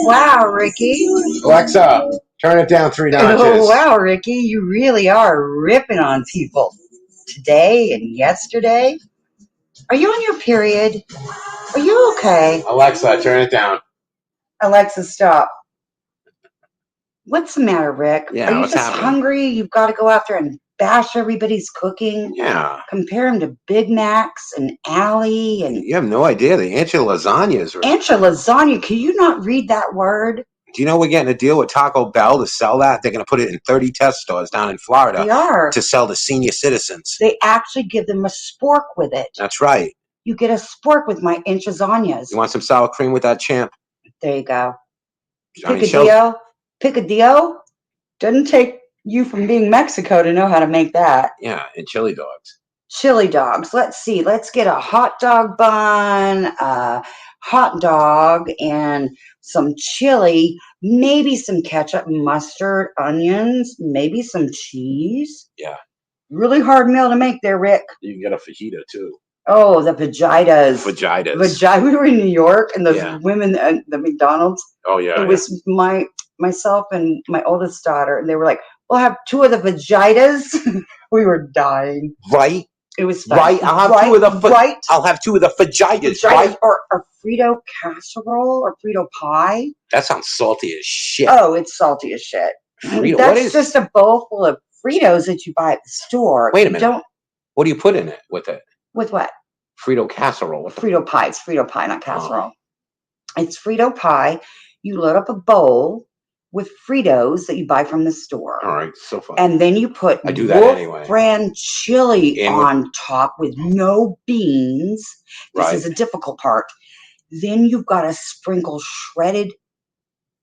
wow, Ricky. Alexa, turn it down 3 notches. Oh, wow, Ricky. You really are ripping on people. Today and yesterday. Are you on your period? Are you okay? Alexa, turn it down. Alexa, stop. What's the matter, Rick? Yeah, are you what's just happening? hungry? You've got to go out there and bash everybody's cooking? Yeah. Compare them to Big Macs and Alley and... You have no idea. The Ancha lasagnas. Ancha lasagna. Can you not read that word? Do you know we're getting a deal with Taco Bell to sell that? They're going to put it in 30 test stores down in Florida. They are. To sell to senior citizens. They actually give them a spork with it. That's right. You get a spork with my Ancha lasagnas. You want some sour cream with that, champ? There you go. I mean, Picadillo. Doesn't take you from being Mexico to know how to make that. Yeah, and chili dogs. Chili dogs. Let's see. Let's get a hot dog bun, a hot dog, and some chili, maybe some ketchup, mustard, onions, maybe some cheese. Yeah. Really hard meal to make there, Rick. You can get a fajita, too. Oh, the vagitas. We were in New York, and those women at the McDonald's. Oh, yeah. It was myself and my oldest daughter, and they were like, we'll have 2 of the vagitas. We were dying. Right? It was fun. Right. I'll have 2 of the I'll have 2 of the vagitas, right? Or Frito casserole or Frito pie. That sounds salty as shit. Oh, it's salty as shit. Frito, That's just a bowl full of Fritos that you buy at the store. Wait a minute. What do you put in it with it? With what? Frito casserole. Frito pie. It's Frito pie, not casserole. Oh. It's Frito pie. You load up a bowl with Fritos that you buy from the store. All right, so fun. And then you put Wolf brand chili on top with no beans. This is a difficult part. Then you've got to sprinkle shredded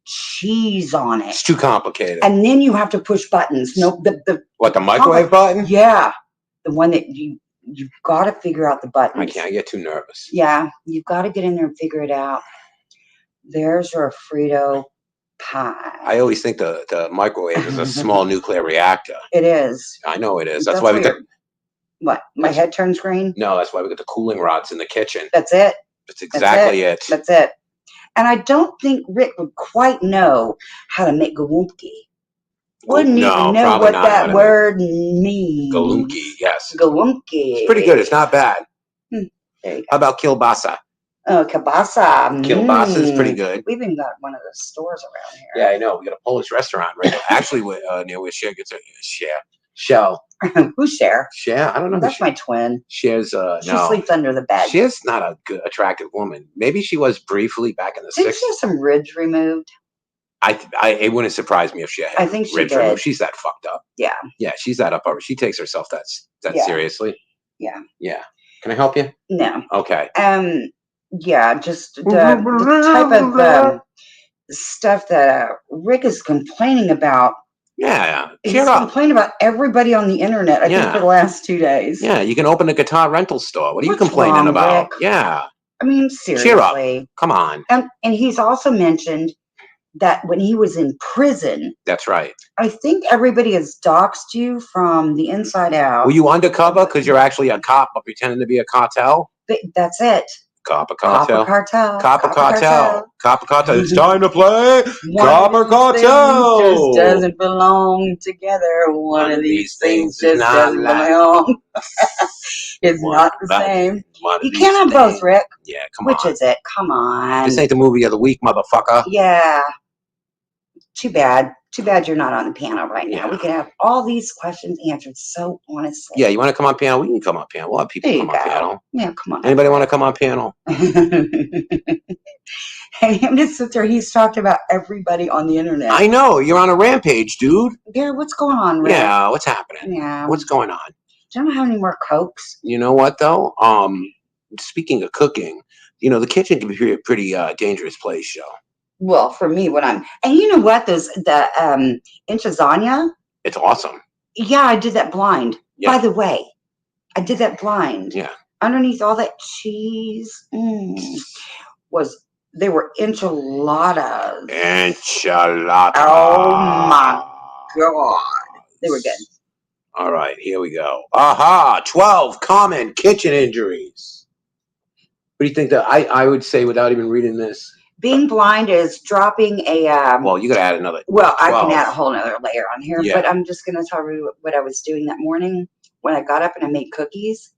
cheese on it. It's too complicated. And then you have to push buttons. No, the microwave button? Yeah, the one that you've got to figure out the buttons. I can't. I get too nervous. Yeah, you've got to get in there and figure it out. There's your Frito pie. I always think the microwave is a small nuclear reactor. It is. I know it is. That's why we got... What? My head turns green? No, that's why we got the cooling rods in the kitchen. That's it. That's exactly it. That's it. And I don't think Rick would quite know how to make galumpki. Wouldn't even know what that word means. Galumpki, yes. Galumpki. It's pretty good. It's not bad. How about kielbasa? Oh, kielbasa. Kielbasa is pretty good. We've even got one of those stores around here. Yeah, I know. We got a Polish restaurant right now. Actually, near where Cher gets Shell. Who's Cher? Cher? I don't know. That's my twin. Cher's she sleeps under the bed. Cher's not a good, attractive woman. Maybe she was briefly back in the 60s. Didn't she have some ribs removed? It wouldn't surprise me if she had. I think she ribs did. removed. She's that fucked up. Yeah. Yeah, she's that up over. She takes herself that seriously. Yeah. Yeah. Can I help you? No. Okay. Yeah, just the type of stuff that Rick is complaining about. Yeah. He's complaining about everybody on the internet, I think, for the last 2 days. Yeah, you can open a guitar rental store. What are you complaining about? Rick? Yeah. I mean, seriously. Cheer up. Come on. And he's also mentioned that when he was in prison. That's right. I think everybody has doxed you from the inside out. Were you undercover because you're actually a cop but pretending to be a cartel? That's it. Copper cartel. Copper cartel. It's time to play Copper Cartel. Just doesn't belong together. One of these things just doesn't belong. It's not the same. You can't have both, Rick. Yeah, come on. Which is it? Come on. This ain't the movie of the week, motherfucker. Yeah. Too bad. Too bad you're not on the piano right now. We can have all these questions answered so honestly. Yeah, you want to come on piano? We can come on piano. We'll have people come on piano. Yeah, come on. Anybody want to come on piano? And him to sit there, he's talked about everybody on the internet. I know. You're on a rampage, dude. Yeah, what's going on, Rick? Yeah, what's happening? Yeah. What's going on? Do you have any more Cokes? You know what, though? Speaking of cooking, the kitchen can be a pretty dangerous place, Joe. Well, for me, and you know what? The lasagna. It's awesome. Yeah, I did that blind. Yeah. By the way, I did that blind. Yeah. Underneath all that cheese, they were enchiladas. Enchiladas. Oh my God, they were good. All right, here we go. Aha! 12 common kitchen injuries. What do you think that I would say without even reading this? Being blind is dropping a. Well, you got to add another. Well, 12. I can add a whole other layer on here, Yeah. but I'm just going to tell you what I was doing that morning when I got up and I made cookies.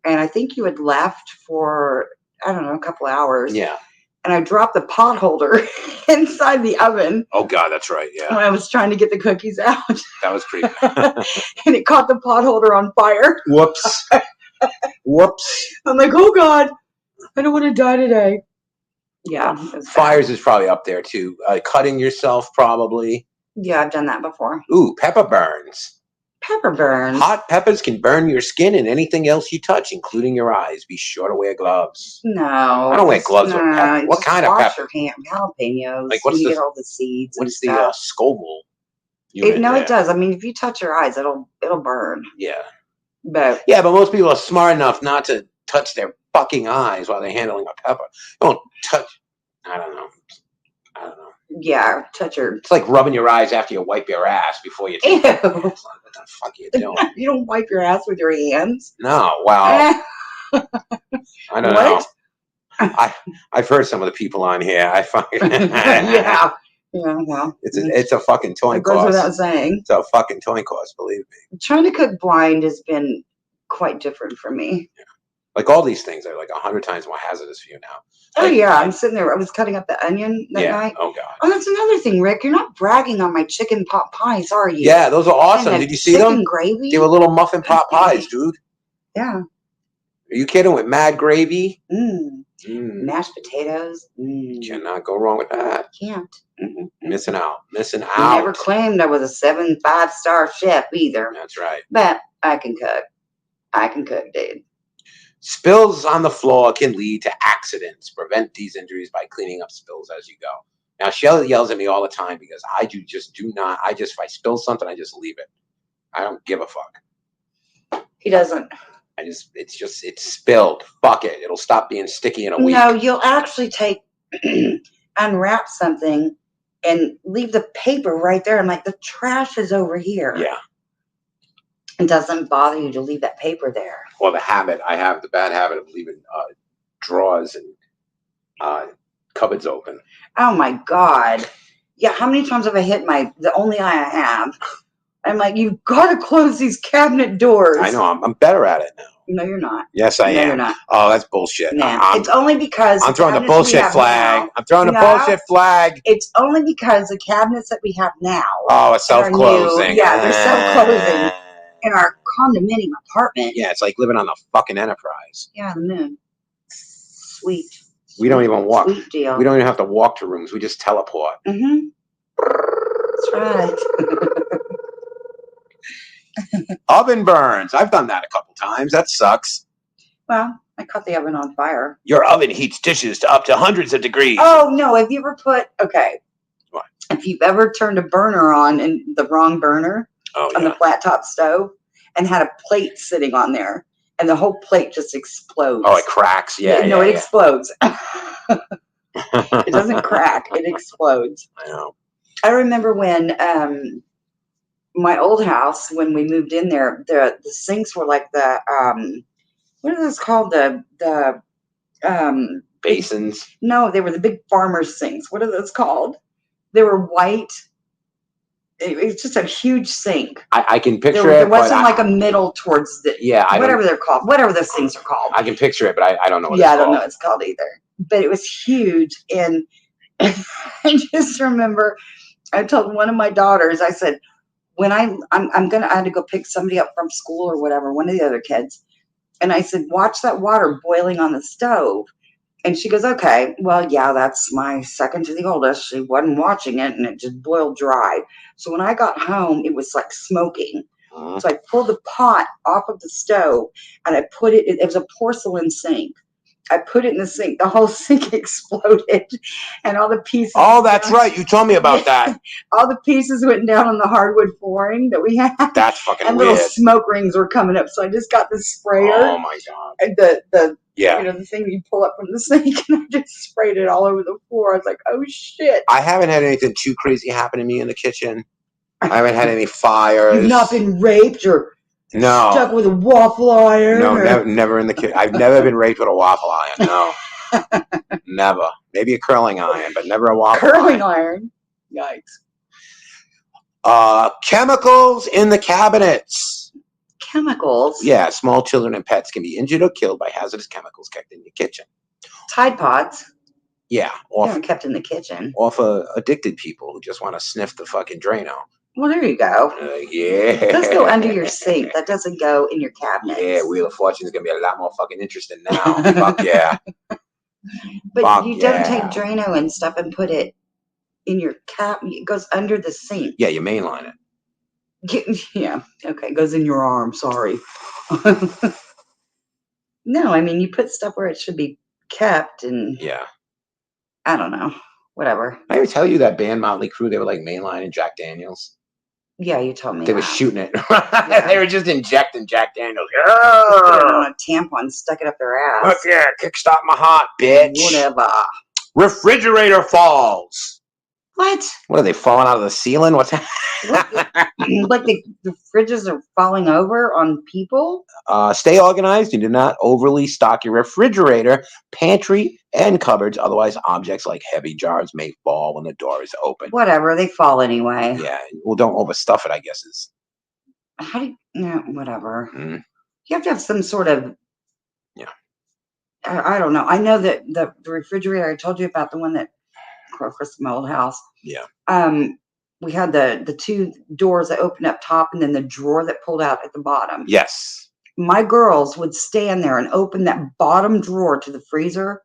And I think you had left for, I don't know, a couple of hours. Yeah. And I dropped the pot holder inside the oven. Oh, God, that's right. Yeah. When I was trying to get the cookies out. That was pretty And it caught the pot holder on fire. Whoops. Whoops. I'm like, oh, God, I don't want to die today. Yeah. Fires is probably up there, too. Cutting yourself, probably. Yeah, I've done that before. Ooh, pepper burns. Pepper burns. Hot peppers can burn your skin and anything else you touch, including your eyes. Be sure to wear gloves. No. I don't wear gloves with pepper. What kind of pepper? Wash your jalapenos. Like, what's you the, get all the seeds. What's and the stuff. Scoville? No, it does. I mean, if you touch your eyes, it'll burn. Yeah. But most people are smart enough not to touch their fucking eyes while they're handling a pepper. Don't touch. I don't know. Yeah, touch your. It's like rubbing your eyes after you wipe your ass before you take it. What the fuck are you doing? You don't wipe your ass with your hands? No, wow. I don't know. I've heard some of the people on here. I find yeah, well, it's a fucking coin goes cost. without saying. It's a fucking coin cost, believe me. Trying to cook blind has been quite different for me. Yeah. Like all these things are like 100 times more hazardous for you now. Oh yeah, I'm sitting there. I was cutting up the onion that night. Oh God. Oh, that's another thing, Rick. You're not bragging on my chicken pot pies, are you? Yeah, those are awesome. Did you see them? Chicken gravy. They were little muffin pot pies, dude. Yeah. Are you kidding? With mad gravy? Mashed potatoes. Cannot go wrong with that. Can't. Missing out. Missing out. I never claimed I was a 5-star chef either. That's right. But I can cook. I can cook, dude. Spills on the floor can lead to accidents. Prevent these injuries by cleaning up spills as you go. Now, Shelly yells at me all the time because if I spill something, I just leave it. I don't give a fuck. He doesn't. It's spilled. Fuck it. It'll stop being sticky in a week. No, you'll actually unwrap something and leave the paper right there. And like, the trash is over here. Yeah. It doesn't bother you to leave that paper there. Well, I have the bad habit of leaving drawers and cupboards open. Oh my God. Yeah, how many times have I hit the only eye I have? I'm like, you've got to close these cabinet doors. I know, I'm better at it now. No, you're not. Yes, I am. No, you're not. Oh, that's bullshit. Nah, it's only because I'm throwing the bullshit flag. I'm throwing the bullshit flag. It's only because the cabinets that we have now. Oh, it's self-closing. Yeah, they're self-closing in our condominium apartment. Yeah, it's like living on the fucking Enterprise. Yeah, the moon. Sweet. We don't even walk. Sweet deal. We don't even have to walk to rooms. We just teleport. That's right. Oven burns. I've done that a couple times. That sucks. Well, I caught the oven on fire. Your oven heats dishes to up to hundreds of degrees. Oh, no. Have you ever What? If you've ever turned a burner on and the wrong burner on the flat top stove and had a plate sitting on there and the whole plate just explodes. Oh, it cracks. Yeah. It explodes. It doesn't crack. It explodes. I know. I remember when my old house, when we moved in there, the sinks were like the what are those called? The basins. No, they were the big farmer's sinks. What are those called? They were white. It was just a huge sink. I can picture it. There wasn't like a middle towards the whatever they're called, whatever those things are called. I can picture it, but I don't know what it's called. Yeah, I don't know what it's called either. But it was huge, and I just remember I told one of my daughters, I said, when I had to go pick somebody up from school or whatever, one of the other kids, and I said, watch that water boiling on the stove. And she goes, okay, well, yeah, that's my second to the oldest. She wasn't watching it, and it just boiled dry. So when I got home, it was like smoking. So I pulled the pot off of the stove, and I put it, it was a porcelain sink. I put it in the sink. The whole sink exploded, and all the pieces. Oh, that's right. You told me about that. All the pieces went down on the hardwood flooring that we had. That's fucking and weird. Little smoke rings were coming up. So I just got the sprayer. Oh my God. And the thing you pull up from the sink, and I just sprayed it all over the floor. I was like, oh shit. I haven't had anything too crazy happen to me in the kitchen. I haven't had any fires. You've not been raped or stuck with a waffle iron? No, never in the kitchen. I've never been raped with a waffle iron. No. Never. Maybe a curling iron, but never a waffle Curling iron. iron. Yikes. Chemicals in the cabinets. Chemicals. Yeah, small children and pets can be injured or killed by hazardous chemicals kept in your kitchen. Tide Pods. Yeah, They're kept in the kitchen. Or for addicted people who just want to sniff the fucking Drano. Well, there you go. Yeah. Those go under your sink. That doesn't go in your cabinet. Yeah, Wheel of Fortune is going to be a lot more fucking interesting now. Fuck yeah. But Fuck you don't take yeah. Drano and stuff and put it in your cabinet. It goes under the sink. Yeah, you mainline it. Yeah. Okay. It goes in your arm. Sorry. No, I mean, you put stuff where it should be kept, and Yeah. I don't know. Whatever. I ever tell you that band Motley Crue, they were like mainlining Jack Daniels? Yeah, you told me They that. were shooting it. Yeah. They were just injecting Jack Daniels. Just put it on a tampon, stuck it up their ass. Fuck yeah, kickstart my heart, bitch. Whatever. Refrigerator falls. What? What are they falling out of the ceiling? What's happening? Like the fridges are falling over on people? Stay organized and do not overly stock your refrigerator, pantry, and cupboards. Otherwise, objects like heavy jars may fall when the door is open. Whatever, they fall anyway. Yeah, well, don't overstuff it, I guess. How do you, yeah, whatever. Mm. You have to have some sort of, yeah. I don't know. I know that the refrigerator, I told you about the one that, of course, my old house. Yeah. We had the two doors that opened up top and then the drawer that pulled out at the bottom. Yes. My girls would stand there and open that bottom drawer to the freezer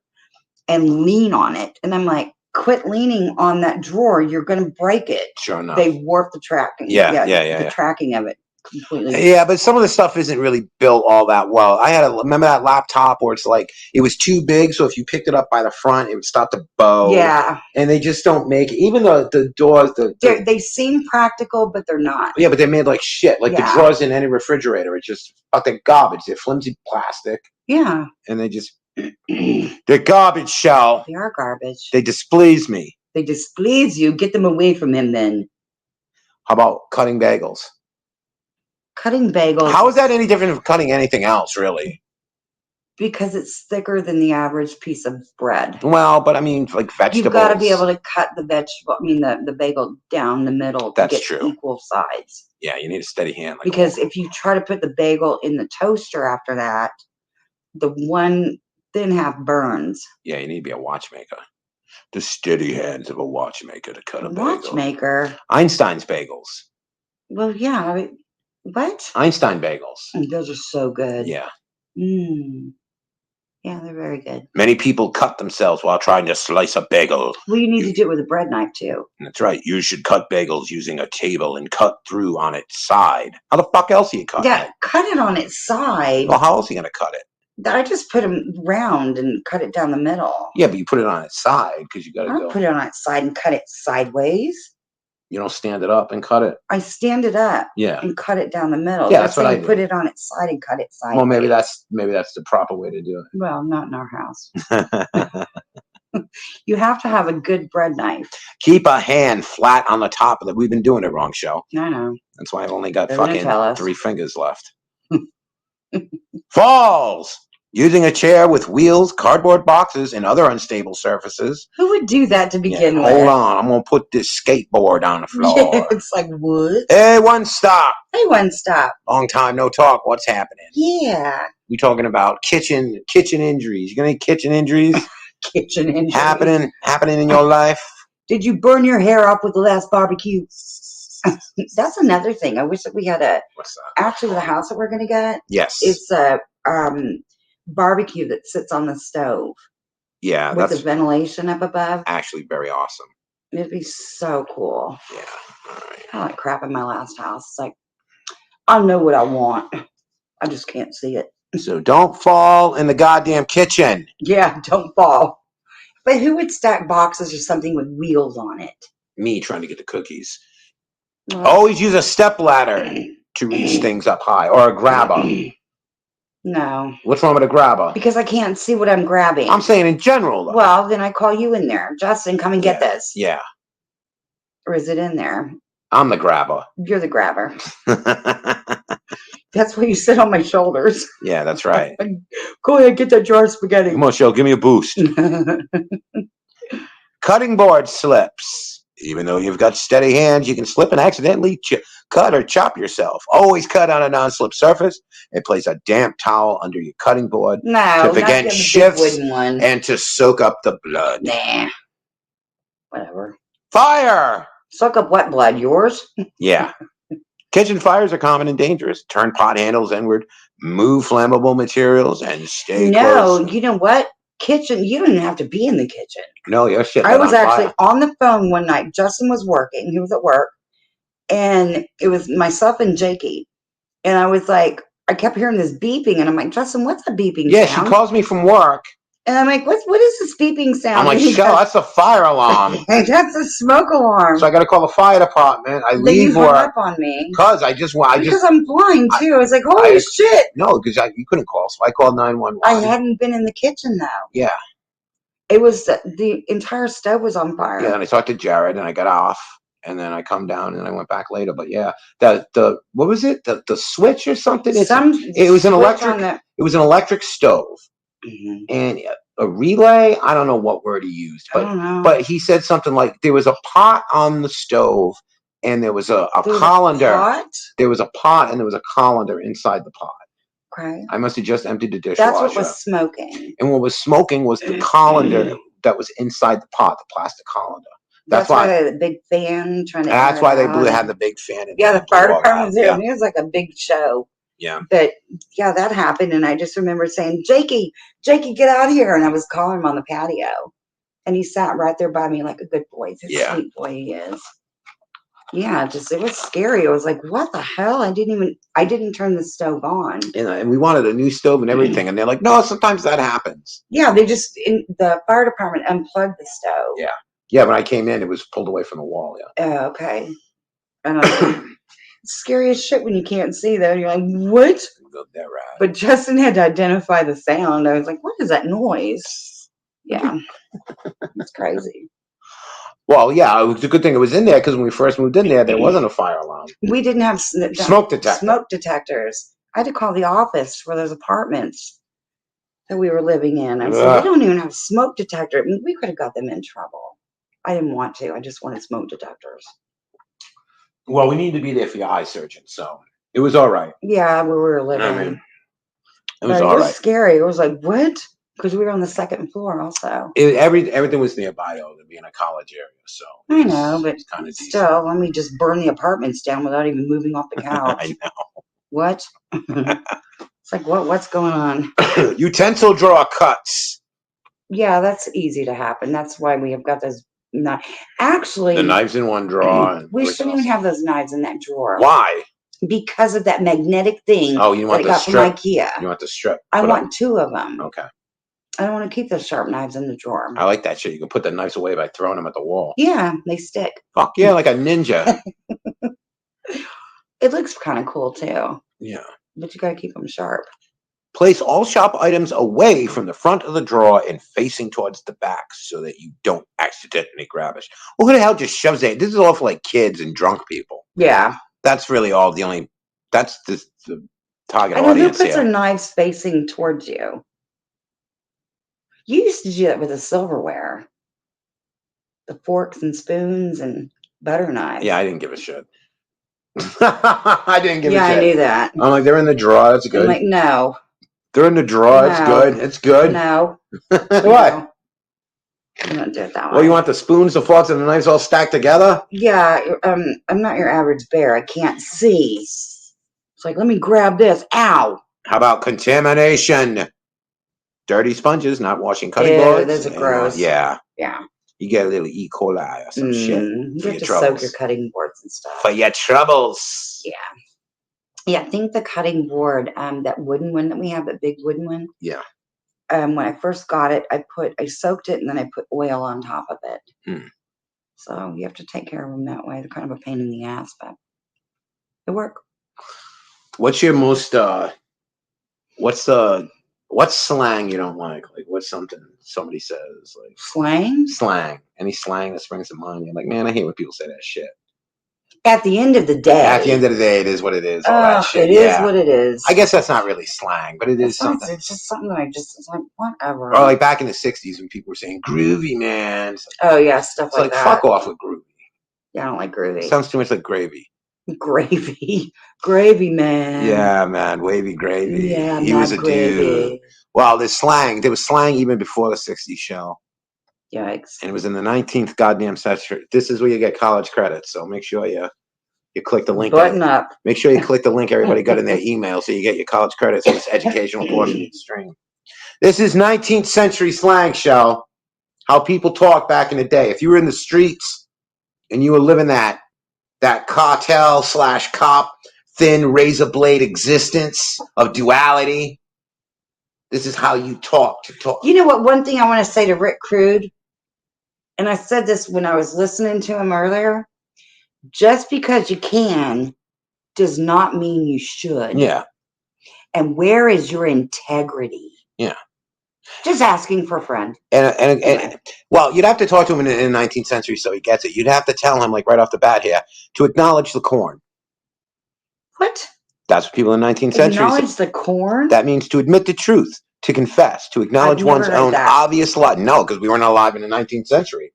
and lean on it. And I'm like, quit leaning on that drawer. You're going to break it. Sure enough. They warped the tracking. Yeah. The tracking of it completely. Yeah, but some of the stuff isn't really built all that well. Remember that laptop where it's like, it was too big, so if you picked it up by the front, it would start to bow. Yeah. And they just don't make it. Even though the doors, they seem practical, but they're not. Yeah, but they're made like shit. Like the drawers in any refrigerator, it's just they're garbage. They're flimsy plastic. Yeah. And they just, they're garbage, Shell. They are garbage. They displease me. They displease you. Get them away from him then. How about cutting bagels? Cutting bagels. How is that any different from cutting anything else, really? Because it's thicker than the average piece of bread. Well, but I mean, like vegetables. You've got to be able to cut the vegetable. I mean, the bagel down the middle to get equal sides. Yeah, you need a steady hand. Like because if you try to put the bagel in the toaster after that, the one thin half burns. Yeah, you need to be a watchmaker. The steady hands of a watchmaker to cut a bagel. Watchmaker. Einstein's bagels. Well, yeah. What? Einstein bagels. Those are so good. Yeah. Yeah, they're very good. Many people cut themselves while trying to slice a bagel. Well, you need to do it with a bread knife, too. That's right. You should cut bagels using a table and cut through on its side. How the fuck else are you cutting it? Cut it on its side. Well, how else are you going to cut it? I just put them round and cut it down the middle. Yeah, but you put it on its side because you got to go. I don't put it on its side and cut it sideways. You don't stand it up and cut it? I stand it up and cut it down the middle. Yeah, that's what I do. Put it on its side and cut it sideways. Well, maybe that's the proper way to do it. Well, not in our house. You have to have a good bread knife. Keep a hand flat on the top of it. We've been doing it wrong, Show. I know. That's why I've only got fucking 3 fingers left. Falls! Using a chair with wheels, cardboard boxes, and other unstable surfaces. Who would do that to begin with? Hold on, I'm going to put this skateboard on the floor. Yeah, it's like wood. Hey, one stop. Hey, one stop. Long time no talk. What's happening? Yeah. We talking about kitchen injuries. You got any kitchen injuries? Kitchen injuries. Happening in your life? Did you burn your hair up with the last barbecue? That's another thing. I wish that we had What's that? Actually, the house that we're going to get. Yes. It's a barbecue that sits on the stove. Yeah, with the ventilation up above. Actually, very awesome. It'd be so cool. Yeah. All right. I like crap in my last house. It's like, I know what I want. I just can't see it. So don't fall in the goddamn kitchen. Yeah, don't fall. But who would stack boxes or something with wheels on it? Me trying to get the cookies. Always use a step ladder to reach things up high, or a grabber. No. What's wrong with a grabber? Because I can't see what I'm grabbing. I'm saying in general, though. Well, then I call you in there. Justin, come and get this. Yeah. Or is it in there? I'm the grabber. You're the grabber. That's why you sit on my shoulders. Yeah, that's right. Go ahead, get that jar of spaghetti. Come on, Shell, give me a boost. Cutting board slips. Even though you've got steady hands, you can slip and accidentally cut or chop yourself. Always cut on a non-slip surface and place a damp towel under your cutting board No, to prevent not the shifts big wooden one. and to soak up the blood. Nah. Whatever. Fire! Soak up what blood? Yours? Yeah. Kitchen fires are common and dangerous. Turn pot handles inward, move flammable materials, and stay close. No, you know what? Kitchen, you don't even have to be in the kitchen. No, your shit I lit was on actually fire. on the phone one night. Justin was working. He was at work. And it was myself and Jakey. And I was like, I kept hearing this beeping. And I'm like, Justin, what's the beeping Yeah, sound? she calls me from work. And I'm like, what is this beeping sound? I'm like, Shell, that's a fire alarm. That's a smoke alarm. So I got to call the fire department. I Then leave you hung work up on me. because Because I'm blind too. I was like, holy shit. No, because you couldn't call, so I called 911. I hadn't been in the kitchen though. Yeah. It was the entire stove was on fire. Yeah, and I talked to Jared, and I got off, and then I come down, and I went back later. But yeah, the what was it? The switch or something? It was an electric. It was an electric stove, and a relay. I don't know what word he used, but he said something like there was a pot on the stove, and there was a colander. There was a pot, and there was a colander inside the pot. Okay. I must have just emptied the dishwasher. That's what was smoking. And what was smoking was the colander that was inside the pot, the plastic colander. That's why they had a big fan trying to. That's why they had the big fan. Yeah, the fire department was there. It was like a big show. Yeah. But yeah, that happened, and I just remember saying, Jakey, get out of here. And I was calling him on the patio. And he sat right there by me like a good boy. He's a sweet boy he is. Yeah, it was scary. I was like, what the hell? I didn't turn the stove on. And we wanted a new stove and everything. And they're like, no, sometimes that happens. Yeah, the fire department unplugged the stove. Yeah. Yeah, when I came in, it was pulled away from the wall. Yeah. Oh, okay. And it's scary as shit when you can't see, though. You're like, what? But Justin had to identify the sound. I was like, what is that noise? Yeah. It's crazy. Well, yeah, it was a good thing it was in there because when we first moved in there wasn't a fire alarm. We didn't have smoke detectors. I had to call the office for those apartments that we were living in. I said, we don't even have smoke detector. I mean, we could have got them in trouble. I didn't want to. I just wanted smoke detectors. Well, we need to be there for your eye surgeon, so it was all right. Yeah, where we were living. I mean, it was all right. It was scary. It was like, what? Because we were on the second floor also. Everything was nearby, though, to be in a college area. So I know, but still, let me just burn the apartments down without even moving off the couch. I know. What? It's like, what's going on? Utensil drawer cuts. Yeah, that's easy to happen. That's why we have got those knives. Actually, the knives in one drawer. We shouldn't even have those knives in that drawer. Why? Because of that magnetic thing. Oh, you want the strip? From IKEA. You want the strip? I want 2 of them. Okay. I don't want to keep those sharp knives in the drawer. I like that shit. You can put the knives away by throwing them at the wall. Yeah, they stick. Fuck yeah, like a ninja. It looks kind of cool too. Yeah. But you gotta keep them sharp. Place all shop items away from the front of the drawer and facing towards the back so that you don't accidentally grab it. Well, who the hell just shoves it? This is all for like kids and drunk people. Yeah. That's really all that's the target I know audience who puts here. their knives facing towards you. You used to do that with the silverware. The forks and spoons and butter knives. Yeah, I didn't give a shit. I didn't give a shit. Yeah, I knew that. I'm like, they're in the drawer. That's good. I'm like, no. They're in the drawer. It's good. It's good. No. What? No. I'm not doing it that way. Well, you want the spoons, the forks, and the knives all stacked together? Yeah. I'm not your average bear. I can't see. It's like, let me grab this. Ow. How about contamination? Dirty sponges, not washing cutting boards. Those are gross. Yeah. Yeah. You get a little E. coli or some shit. You have to soak your cutting boards and stuff. For your troubles. Yeah. Yeah, I think the cutting board, that wooden one that we have, that big wooden one. Yeah. When I first got it, I soaked it and then I put oil on top of it. So you have to take care of them that way. They're kind of a pain in the ass, but they work. What's your most what's slang you don't like? Like what's something somebody says like slang? Slang. Any slang that springs to mind? You're like, man, I hate when people say that shit. At the end of the day. At the end of the day, it is what it is. All that shit. It is what it is. I guess that's not really slang, but it is something. It's just something that it's like, whatever. Or like back in the 60s when people were saying groovy, man. Oh, yeah, stuff like that. Fuck off with groovy. Yeah, I don't like groovy. It sounds too much like gravy. Gravy, man. Yeah, man, wavy gravy. Yeah, he was a gravy. Dude. Well, there's slang. There was slang even before the 60s show. Yikes. And it was in the 19th goddamn century. This is where you get college credits, so make sure you click the link. Button up. Make sure you click the link everybody got in their email so you get your college credits on this educational portion of the stream. This is 19th century slang, show. How people talk back in the day. If you were in the streets and you were living that cartel / cop thin razor blade existence of duality, this is how you talk. You know what? One thing I want to say to Rick Crude, and I said this when I was listening to him earlier, just because you can does not mean you should. Yeah. And where is your integrity? Yeah. Just asking for a friend. And well, you'd have to talk to him in the 19th century so he gets it. You'd have to tell him, like right off the bat here, to acknowledge the corn. What? That's what people in the 19th century acknowledge the corn? That means to admit the truth, to confess, to acknowledge one's own obvious lie. No, because we weren't alive in the 19th century.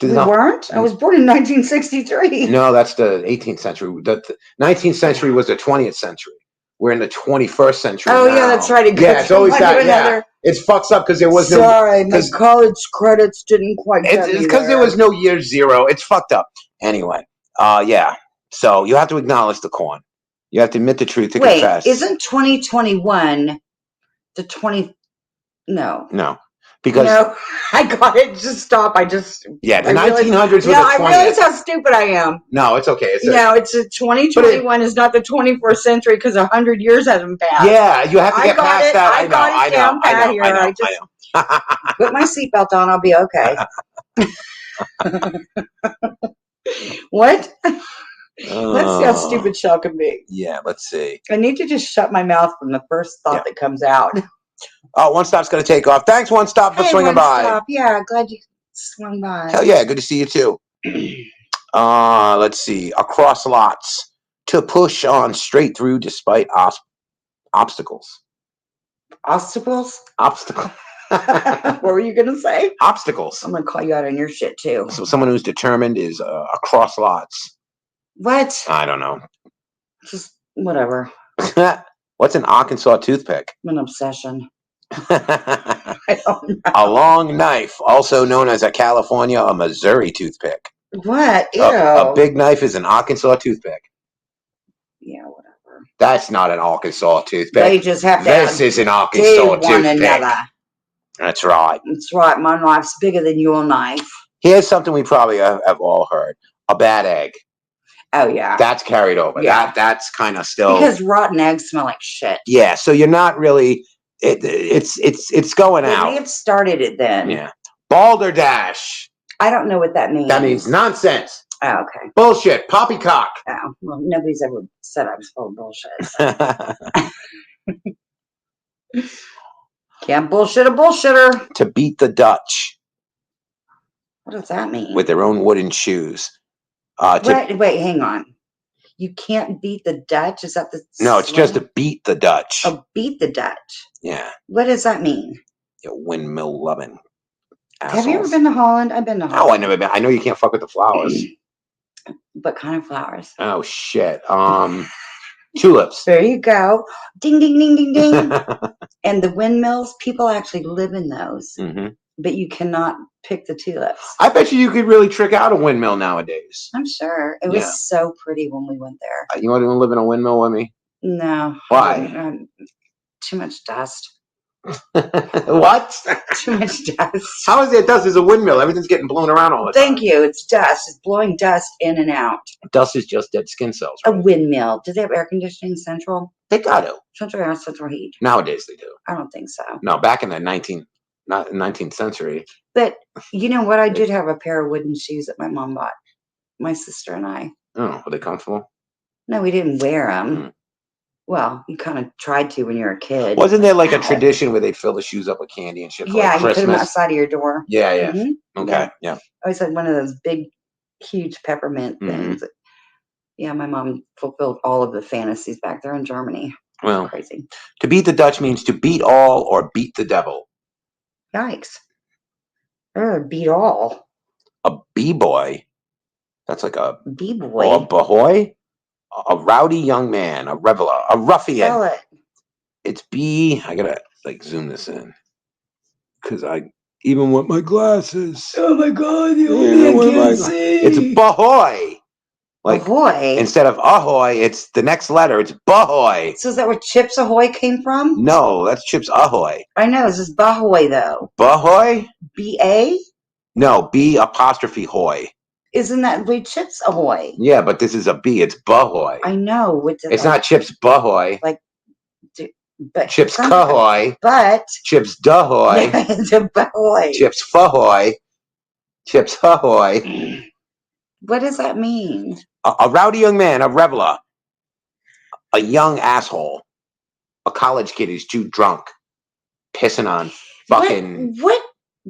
We weren't? I was born in 1963. No, that's the 18th century. The 19th century was the 20th century. We're in the 21st century. Oh, now. Yeah, that's right. It's always that. Yeah. It's fucks up because there was Sorry, my college credits didn't quite get me It's because there was no year zero. It's fucked up. Anyway, yeah. So you have to acknowledge the corn. You have to admit the truth to confess. Wait, isn't 2021 the 20? No. Because no, I got it. Just stop. The 1900s were the 20th. I realize how stupid I am. No, it's okay. It's 2021 is not the 21st century because 100 years hasn't passed. Yeah, you have to get past that. I know. Put my seatbelt on. I'll be okay. What? Let's see how stupid Shell can be. Yeah, let's see. I need to just shut my mouth from the first thought that comes out. Oh, One Stop's going to take off. Thanks, One Stop, for swinging by. Stop. Yeah, glad you swung by. Hell yeah, good to see you too. Let's see. Across lots to push on straight through despite obstacles. Obstacles? Obstacles. What were you going to say? Obstacles. I'm going to call you out on your shit too. So someone who's determined is across lots. What? I don't know. Just whatever. What's an Arkansas toothpick? An obsession. I don't know. A long knife, also known as a California or Missouri toothpick. What? Ew. A big knife is an Arkansas toothpick. Yeah, whatever. That's not an Arkansas toothpick. They just have to. This is an Arkansas toothpick. That's right. That's right. My knife's bigger than your knife. Here's something we probably have all heard: a bad egg. Oh yeah. That's carried over. Yeah. That's kind of still because rotten eggs smell like shit. Yeah. So you're not really. It's going out. We have started it then. Yeah. Balderdash. I don't know what that means. That means nonsense. Oh, okay. Bullshit. Poppycock. Oh, well, nobody's ever said I was full of bullshit. So. Can't bullshit a bullshitter. To beat the Dutch. What does that mean? With their own wooden shoes. Wait, hang on. You can't beat the Dutch? Is that the No, it's just to beat the Dutch. Oh, beat the Dutch. Yeah. What does that mean? You windmill loving assholes. Have you ever been to Holland? I've been to Holland. No, I've never been. I know you can't fuck with the flowers. What kind of flowers? Oh, shit. Tulips. There you go. Ding, ding, ding, ding, ding. And the windmills, people actually live in those. Mm-hmm. But you cannot pick the tulips. I bet you could really trick out a windmill nowadays. I'm sure. It was so pretty when we went there. You want to live in a windmill with me? No. Why? Too much dust. What? Too much dust. How is it dust? It's a windmill. Everything's getting blown around all the time. Thank you. It's dust. It's blowing dust in and out. Dust is just dead skin cells. Right? A windmill. Do they have air conditioning central? They got to. Central air, central heat. Nowadays they do. I don't think so. No, back in the 19th century. But you know what? I did have a pair of wooden shoes that my mom bought. My sister and I. Oh, were they comfortable? No, we didn't wear them. Mm. Well, you kind of tried to when you were a kid. Wasn't there like a tradition where they'd fill the shoes up with candy and shit for like Christmas? You put them outside of your door. Yeah. Mm-hmm. Okay, yeah. I always had one of those big, huge peppermint things. Yeah, my mom fulfilled all of the fantasies back there in Germany. Well, Crazy. to beat the Dutch means to beat all or beat the devil. Yikes. Beat all. A b-boy. That's like a B-boy. or a bahoy. A rowdy young man, a reveler, a ruffian. Spell it. It's B. I gotta like zoom this in because I even with my glasses. Oh my God! The old man can't see. It's bahoy. Like Ahoy. instead of ahoy, it's the next letter. It's bahoy. So is that where Chips Ahoy came from? No, that's Chips Ahoy. I know. This is Bahoy though. Bahoy? B-A? No, B apostrophe hoy. Isn't that way Chips Ahoy? Yeah, but this is a B. It's bahoy. I know. It's not Chips Bahoy. Like, but Chips Cahoy. But Chips Dahoy. yeah, it's a Bahoy. Chips Fahoy. Chips Hahoy. What does that mean? A rowdy young man, a reveler, a young asshole, a college kid who's too drunk, pissing on fucking What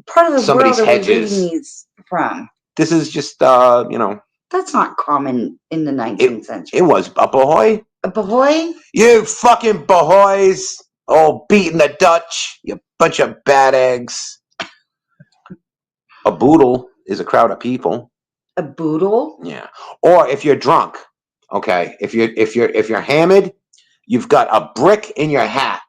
part of the somebody's world are we hedges. reading these from? This is just That's not common in the 19th century. It was a Bahoy. A Bahoy? You fucking Bahoys, all beating the Dutch, you bunch of bad eggs. A boodle is a crowd of people. A boodle? Yeah. Or if you're drunk, okay. If you're hammered, you've got a brick in your hat.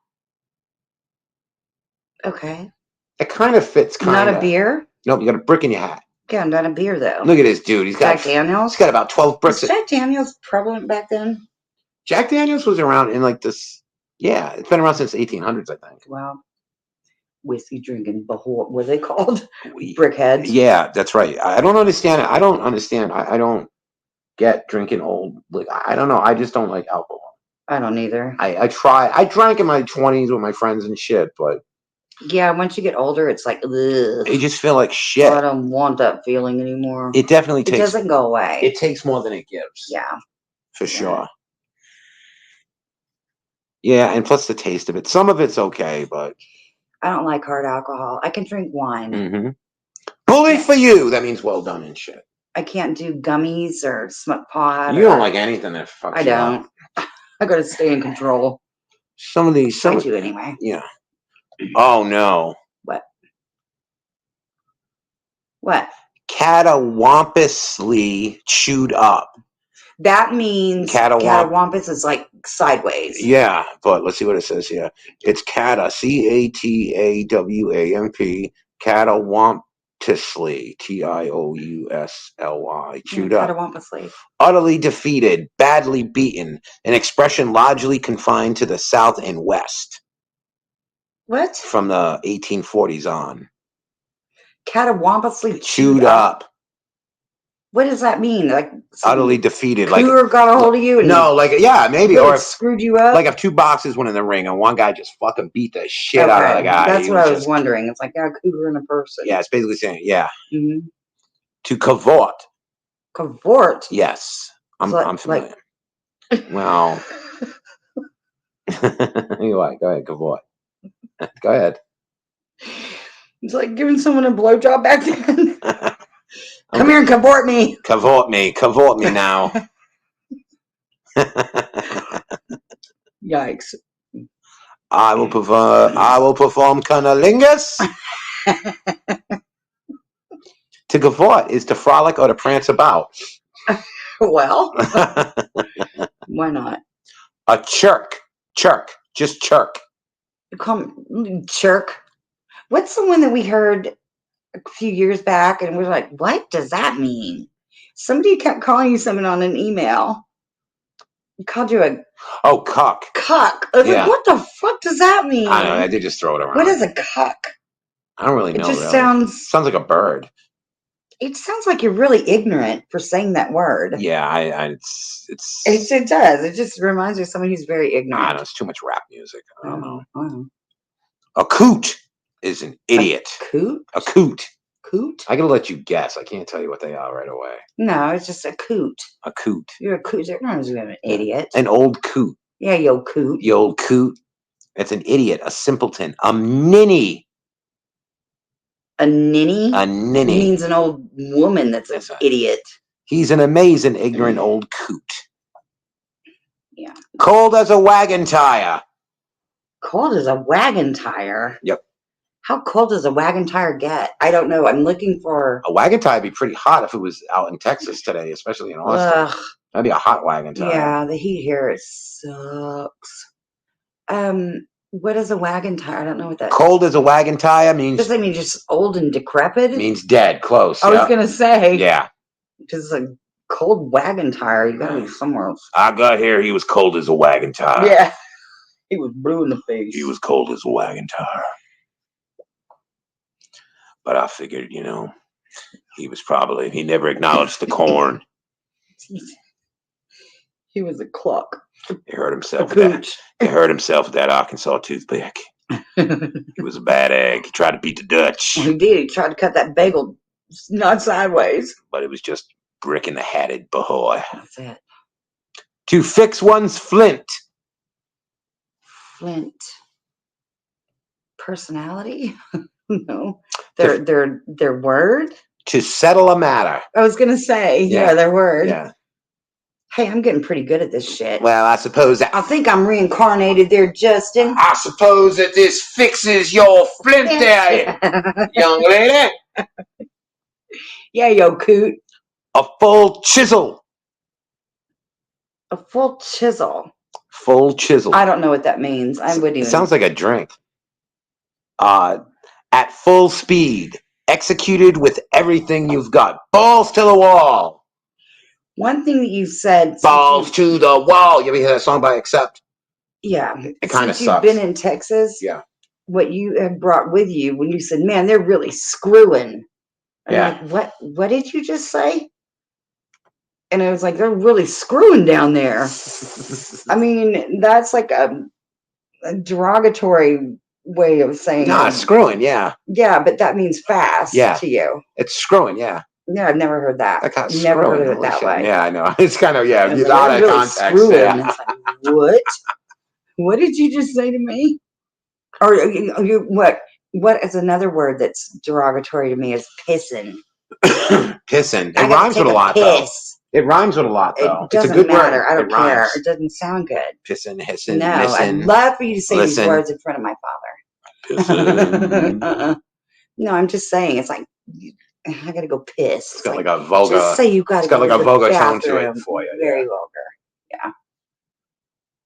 Okay. It kind of fits. Not a beer? Nope, you got a brick in your hat. Yeah, not a beer though. Look at this dude. He's got Jack Daniels. He's got about 12 bricks. Was Jack Daniels prevalent back then? Jack Daniels was around in like this. Yeah, it's been around since the 1800s, I think. Wow. Whiskey drinking, what were they called? Brickheads. Yeah, that's right. I don't understand it. I don't understand. I don't get drinking old. Like I don't know. I just don't like alcohol. I don't either. I try. I drank in my 20s with my friends and shit, but yeah, once you get older, it's like, ugh. You just feel like shit. I don't want that feeling anymore. It definitely takes. It doesn't go away. It takes more than it gives. Yeah, for sure. Yeah, and plus the taste of it. Some of it's okay, but I don't like hard alcohol. I can drink wine. Mm-hmm. Bully for you. That means well done and shit. I can't do gummies or smoke pot. You don't like anything that fucks I don't. I got to stay in control. Some of these. I do anyway. Yeah. Oh no. What? What? Catawampously chewed up. That means catawampus is like sideways. Yeah, but let's see what it says here. It's cata, C-A-T-A-W-A-M-P, catawampously, T-I-O-U-S-L-Y, chewed up. Catawampously. Utterly defeated, badly beaten, an expression largely confined to the South and West. What? From the 1840s on. Catawampously chewed up. What does that mean? Like utterly defeated. Cougar got a hold of you? And no, like yeah, maybe, or if, screwed you up. Like if two boxes went in the ring and one guy just fucking beat the shit out of the guy. That's what I was wondering. It's like a cougar and a person. Yeah, it's basically saying Mm-hmm. To cavort. Cavort. Yes, I'm familiar. Well, you what? Go ahead, cavort. Go ahead. It's like giving someone a blowjob back then. Come here and cavort me. Cavort me now. Yikes. I will perform cunnilingus. To cavort is to frolic or to prance about. Well, why not? A chirk, just chirk. Come chirk. What's the one that we heard a few years back and we're like, what does that mean? Somebody kept calling you something on an email. He called you a cuck. Cuck. I was like, what the fuck does that mean? I don't know. I did just throw it around. What is a cuck? I don't really know. It just sounds like a bird. It sounds like you're really ignorant for saying that word. Yeah, it does. It just reminds me of someone who's very ignorant. I know, it's too much rap music. I don't know. Know. A coot is an idiot. A coot? A coot. Coot? I gotta let you guess. I can't tell you what they are right away. No, it's just a coot. A coot. You're a coot. That reminds me of an idiot. An old coot. Yeah, you old coot. You old coot. It's an idiot, a simpleton, a ninny. A ninny? A ninny means an old woman that's an idiot. He's an amazing, ignorant old coot. Yeah. Cold as a wagon tire. Cold as a wagon tire? Yep. How cold does a wagon tire get? I don't know. I'm looking for... A wagon tire would be pretty hot if it was out in Texas today, especially in Austin. Ugh. That'd be a hot wagon tire. Yeah, the heat here sucks. What is a wagon tire? I don't know what that... Cold as a wagon tire means... Does that mean just old and decrepit? Means dead, close. I was going to say. Yeah. Just a cold wagon tire. You got to be somewhere else. I got here, he was cold as a wagon tire. Yeah. He was blue in the face. He was cold as a wagon tire. But I figured, you know, he never acknowledged the corn. He was a cluck. He hurt himself with that Arkansas toothpick. He was a bad egg. He tried to beat the Dutch. He did. He tried to cut that bagel not sideways. But it was just brick in the hatted boy. That's it. To fix one's flint. Flint. Personality? No. Their word? To settle a matter. I was going to say, yeah, their word. Yeah. Hey, I'm getting pretty good at this shit. Well, I suppose that... I think I'm reincarnated there, Justin. I suppose that this fixes your flint there, young lady. Yeah, yo, coot. A full chisel. A full chisel. Full chisel. I don't know what that means. I wouldn't even... It sounds like a drink. At full speed. Executed with everything you've got. Balls to the wall. One thing that you said... Balls to the wall. You ever hear that song by Accept? Yeah. It kind of Since sucks. you've been in Texas, yeah. What you have brought with you when you said, man, they're really screwing. I'm yeah. like, what did you just say? And I was like, they're really screwing down there. I mean, that's like a derogatory way of saying... Nah, screwing, yeah. Yeah, but that means fast to you. It's screwing, yeah. Yeah, I've never heard that. That kind of never heard of it that way. Yeah, I know. It's kind of, yeah, It's like, out of really context. Screwing. Yeah. It's like, what? What did you just say to me? Or you what is another word that's derogatory to me is pissing. Pissing. It rhymes with a lot, though. It rhymes with a lot, though. It doesn't matter. I don't care. It doesn't sound good. Pissing, hissing, no, missing. I'd love for you to say these listen. words in front of my father. Pissing. No, I'm just saying. It's like, I gotta go piss. It's got like a vulgar... Just say you gotta go to the vulgar tone to it for you. Very vulgar. Yeah.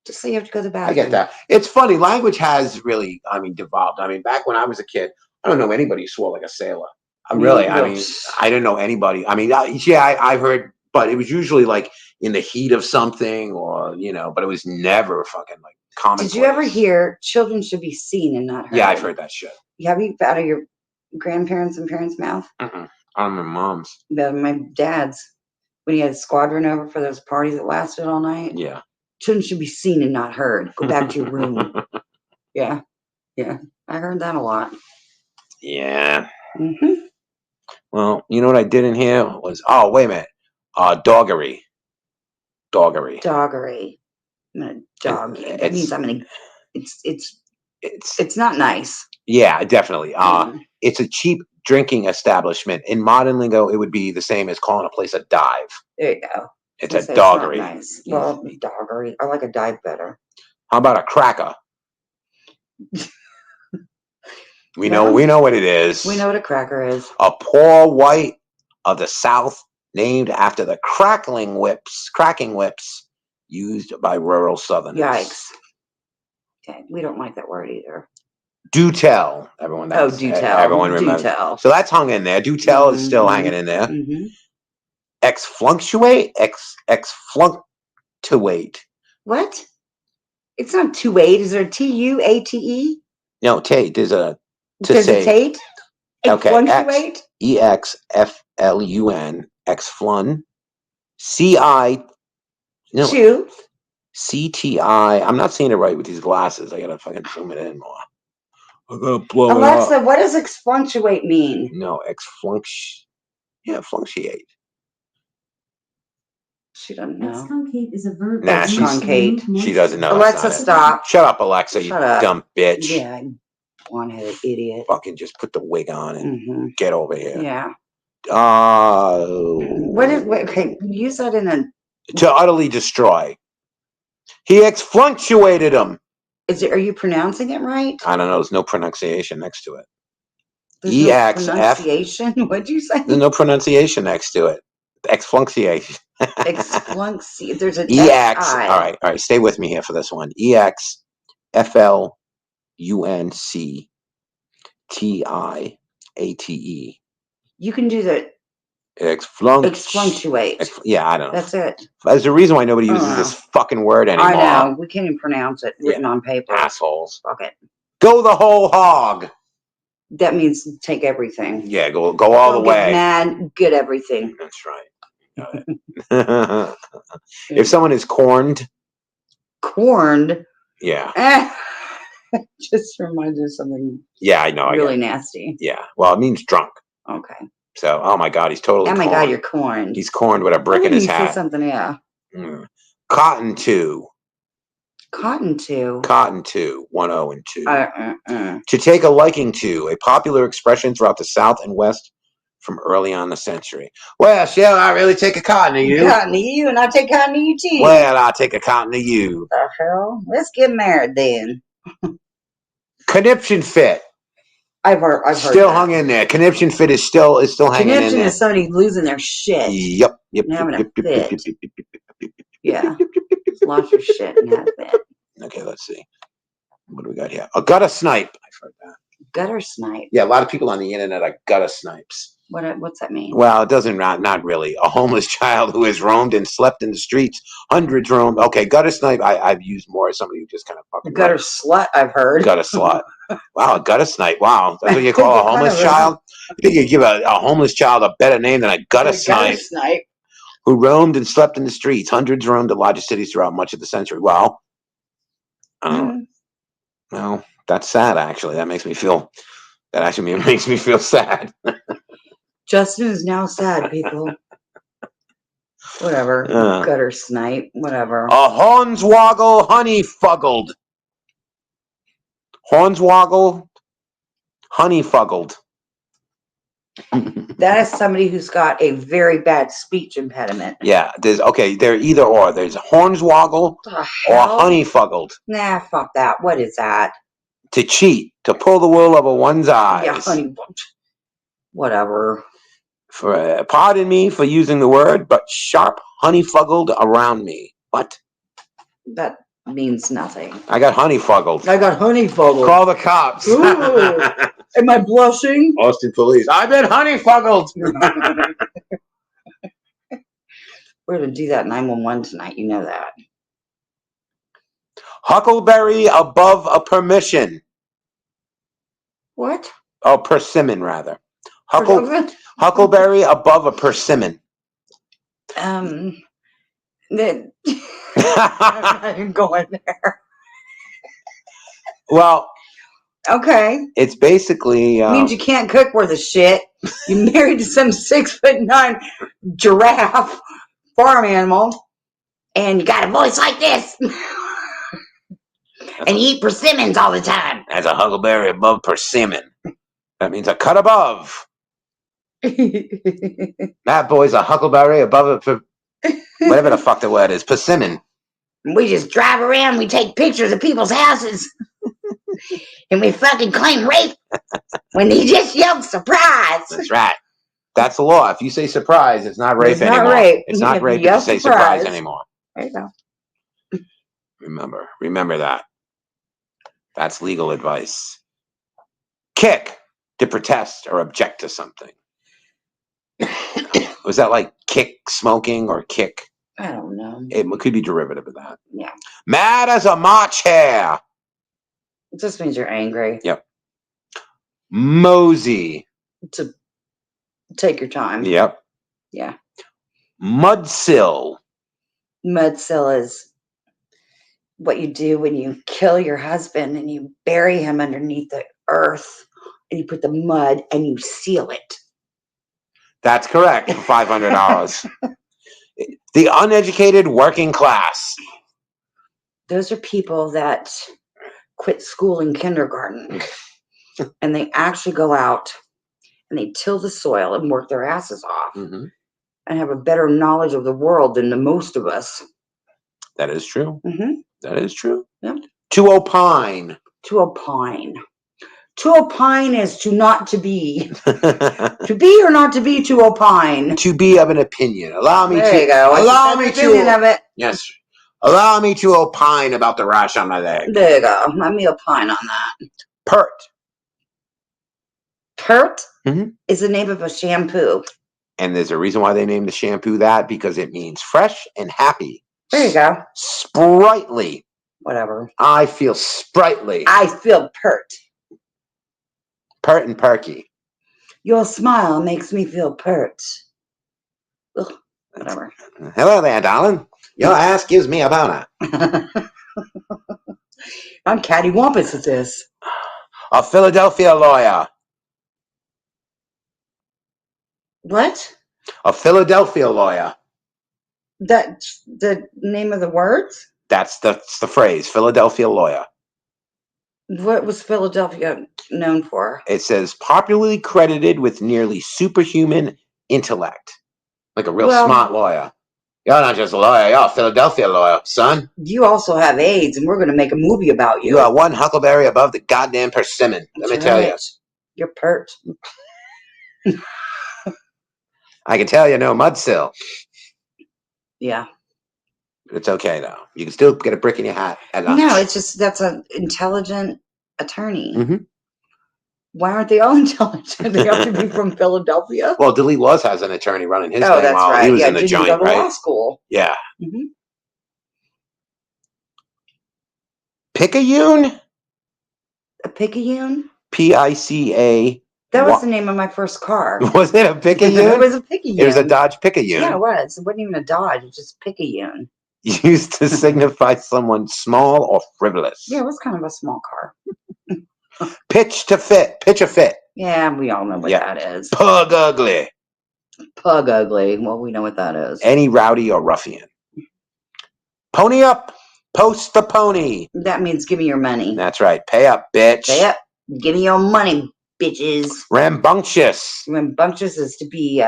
Just say you have to go to the bathroom. I get that. It's funny. Language has really, devolved. Back when I was a kid, I don't know anybody who swore like a sailor. I didn't know anybody. I've heard, but it was usually like in the heat of something or, but it was never fucking like common. Did you ever hear children should be seen and not heard? Yeah, I've heard that shit. Have you out of your grandparents and parents' mouth? On my mom's. My dad's. When he had a squadron over for those parties that lasted all night. Yeah. Children should be seen and not heard. Go back to your room. Yeah. Yeah. I heard that a lot. Yeah. Mm-hmm. Well, you know what I didn't hear was, oh, wait a minute. Doggery. Doggery. I'm gonna dog you. That means I'm gonna... It's not nice. Yeah, definitely. It's a cheap drinking establishment. In modern lingo, it would be the same as calling a place a dive. There you go. It's a doggery. Nice. Well, doggery. I like a dive better. How about a cracker? We know what it is. We know what a cracker is. A poor white of the South, named after the cracking whips used by rural Southerners. Yikes. Okay, we don't like that word either. Do tell. Everyone remembers. Do tell. So that's hung in there. Do tell is still hanging in there. Exfluctuate? Exfluctuate. What? It's not tuate. Is there a T-U-A-T-E? No, tate. There's a... Does it tate? Okay. Exfluctuate? E-X-F-L-U-N. Exflun. C-I... No. Chew. C-T-I... I'm not seeing it right with these glasses. I gotta fucking zoom it in more. I'm gonna blow Alexa, it up. what does exfluctuate mean? No, fluctuate. She doesn't know. Exconcave is a verb. Nah, she doesn't know. Alexa, stop. Shut up, Alexa, Shut up. Dumb bitch. Yeah, one-headed idiot. Fucking just put the wig on and get over here. Yeah. Okay, use that in a... To utterly destroy. He exflunctuated him. Are you pronouncing it right? I don't know. There's no pronunciation next to it. There's no EXF. pronunciation. What'd you say? There's no pronunciation next to it. Exflunciation. Exflunci. There's an EX. XI. All right. Stay with me here for this one. EXFLUNCTIATE. You can do the Exflunctuate. Yeah, I don't know. That's it. There's a reason why nobody uses this fucking word anymore. I know. We can't even pronounce it written on paper. Assholes. Fuck it. Go the whole hog. That means take everything. Yeah, go all the way. Get mad, get everything. That's right. Got it. If someone is corned. Corned? Yeah. Just reminds me of something. Yeah, I know. Really nasty. Yeah. Well, it means drunk. Okay. So, oh my God, he's totally corned. Oh my God, you're corned. He's corned with a brick in his hat. Say something, yeah. Cotton to. Cotton to. Cotton to. 1 0 and 2. To take a liking to, a popular expression throughout the South and West from early on the century. Well, shall I really take a cotton to you? Cotton to you, and I'll take cotton to you too. Well, I'll take a cotton to you. The hell? Let's get married then. Conniption fit. I've heard still hung in there. Conniption fit is still hanging in there. Conniption is somebody losing their shit. Yep. And having a fit. Yeah. Lost your shit and had a fit. Okay, let's see. What do we got here? A gutter snipe. I've heard that. Gutter snipe. Yeah, a lot of people on the internet are gutter snipes. What's that mean? Well, it doesn't, not really. A homeless child who has roamed and slept in the streets. Hundreds roamed. Okay, gutter snipe. I've used more as somebody who just kind of fucking. Gutter slut. I've heard. Gutter slut. Wow, a gutter snipe. Wow, that's what you call a homeless child. You think you give a homeless child a better name than a gutter snipe? Gutter snipe. Who roamed and slept in the streets. Hundreds roamed the largest cities throughout much of the century. Well, well, that's sad. Actually, that makes me feel. That actually makes me feel sad. Justin is now sad, people. Whatever. Gutter snipe. Whatever. A hornswoggle honeyfuggled. Hornswoggle honeyfuggled. That is somebody who's got a very bad speech impediment. Yeah, they're either or. There's hornswoggle or honeyfuggled. Nah, fuck that. What is that? To cheat, to pull the wool over one's eyes. Yeah, whatever. Pardon me for using the word, but sharp honeyfuggled around me. What? That means nothing. I got honeyfuggled. I got honeyfuggled. Call the cops. Am I blushing? Austin police. I've been honeyfuggled. We're going to do that 911 tonight. You know that. Huckleberry above a permission. What? Oh, persimmon, rather. Huckleberry above a persimmon. I'm not even going there. Well, okay. It's basically means you can't cook worth a shit. You married to some 6'9" giraffe farm animal, and you got a voice like this, and you eat persimmons all the time. That's a huckleberry above persimmon. That means a cut above. That boy's a huckleberry above a whatever the fuck the word is, persimmon. We just drive around, we take pictures of people's houses, and we fucking claim rape when they just yell surprise. That's right. That's the law. If you say surprise, it's not rape anymore. Rape. It's not rape if you say surprise anymore. There you go. Remember that. That's legal advice. Kick, to protest or object to something. Was that like kick smoking or kick? I don't know. It could be derivative of that. Yeah. Mad as a March hare. It just means you're angry. Yep. Mosey. To take your time. Yep. Yeah. Mudsill. Mudsill is what you do when you kill your husband and you bury him underneath the earth and you put the mud and you seal it. That's correct. $500. The uneducated working class. Those are people that quit school in kindergarten and they actually go out and they till the soil and work their asses off and have a better knowledge of the world than the most of us. That is true. Mm-hmm. That is true. Yep. To opine. To opine. To opine is to not to be. To be or not to be, to opine. To be of an opinion. Allow me There you go. Allow me opinion of it. Yes. Allow me to opine about the rash on my leg. There you go. Let me opine on that. Pert. Pert Mm-hmm. is the name of a shampoo. And there's a reason why they named the shampoo that, because it means fresh and happy. There you go. Sprightly. Whatever. I feel sprightly. I feel pert. Pert and perky. Your smile makes me feel pert. Ugh, whatever. Hello there, darling. Your ass gives me a boner. I'm cattywampus at this. A Philadelphia lawyer. What? A Philadelphia lawyer. That's the name of the words? That's the phrase, Philadelphia lawyer. What was Philadelphia known for? It says popularly credited with nearly superhuman intellect. Like a real smart lawyer. You're not just a lawyer, you're a Philadelphia lawyer, son. You also have AIDS, and we're going to make a movie about you. You are one huckleberry above the goddamn persimmon. Let me tell you. You're pert. I can tell you no mudsill. Yeah. It's okay, though. You can still get a brick in your hat at lunch. No, it's just that's an intelligent attorney. Mm-hmm. Why aren't they all intelligent? They have to be from Philadelphia? Well, Delete Laws has an attorney running his thing that's while right. he was in the joint, go to right? law school. Yeah. Mm-hmm. Picayune? A Picayune? P-I-C-A. That was the name of my first car. Was it a Picayune? It was a Picayune. It was a Dodge Picayune. Yeah, it was. It wasn't even a Dodge. It was just Picayune. Used to signify someone small or frivolous. Yeah, it was kind of a small car. Pitch to fit. Pitch a fit. Yeah, we all know what that is. Pug ugly. Pug ugly. Well, we know what that is. Any rowdy or ruffian. Pony up. Post the pony. That means give me your money. That's right. Pay up, bitch. Pay up. Give me your money, bitches. Rambunctious. Rambunctious is to be,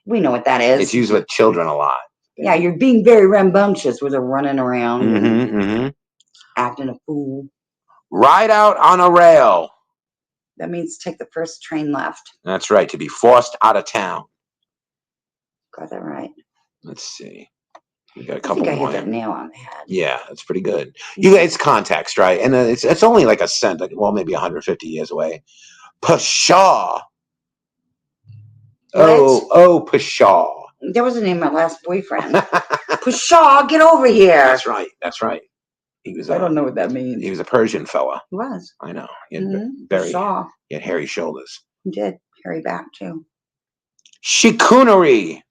we know what that is. It's used with children a lot. Yeah, you're being very rambunctious where they're running around and acting a fool. Ride out on a rail. That means take the first train left. That's right. To be forced out of town. Got that right. Let's see. We got a couple more. I more. hit that nail on the head. Yeah, that's pretty good. It's context, right? And it's only like a cent, well, maybe 150 years away. Pshaw. Oh, pshaw. That was the name of my last boyfriend. Pshaw, get over here. That's right. That's right. He was. I don't know what that means. He was a Persian fella. He was. I know. He had he had hairy shoulders. He did. Hairy back, too. Chicoonery.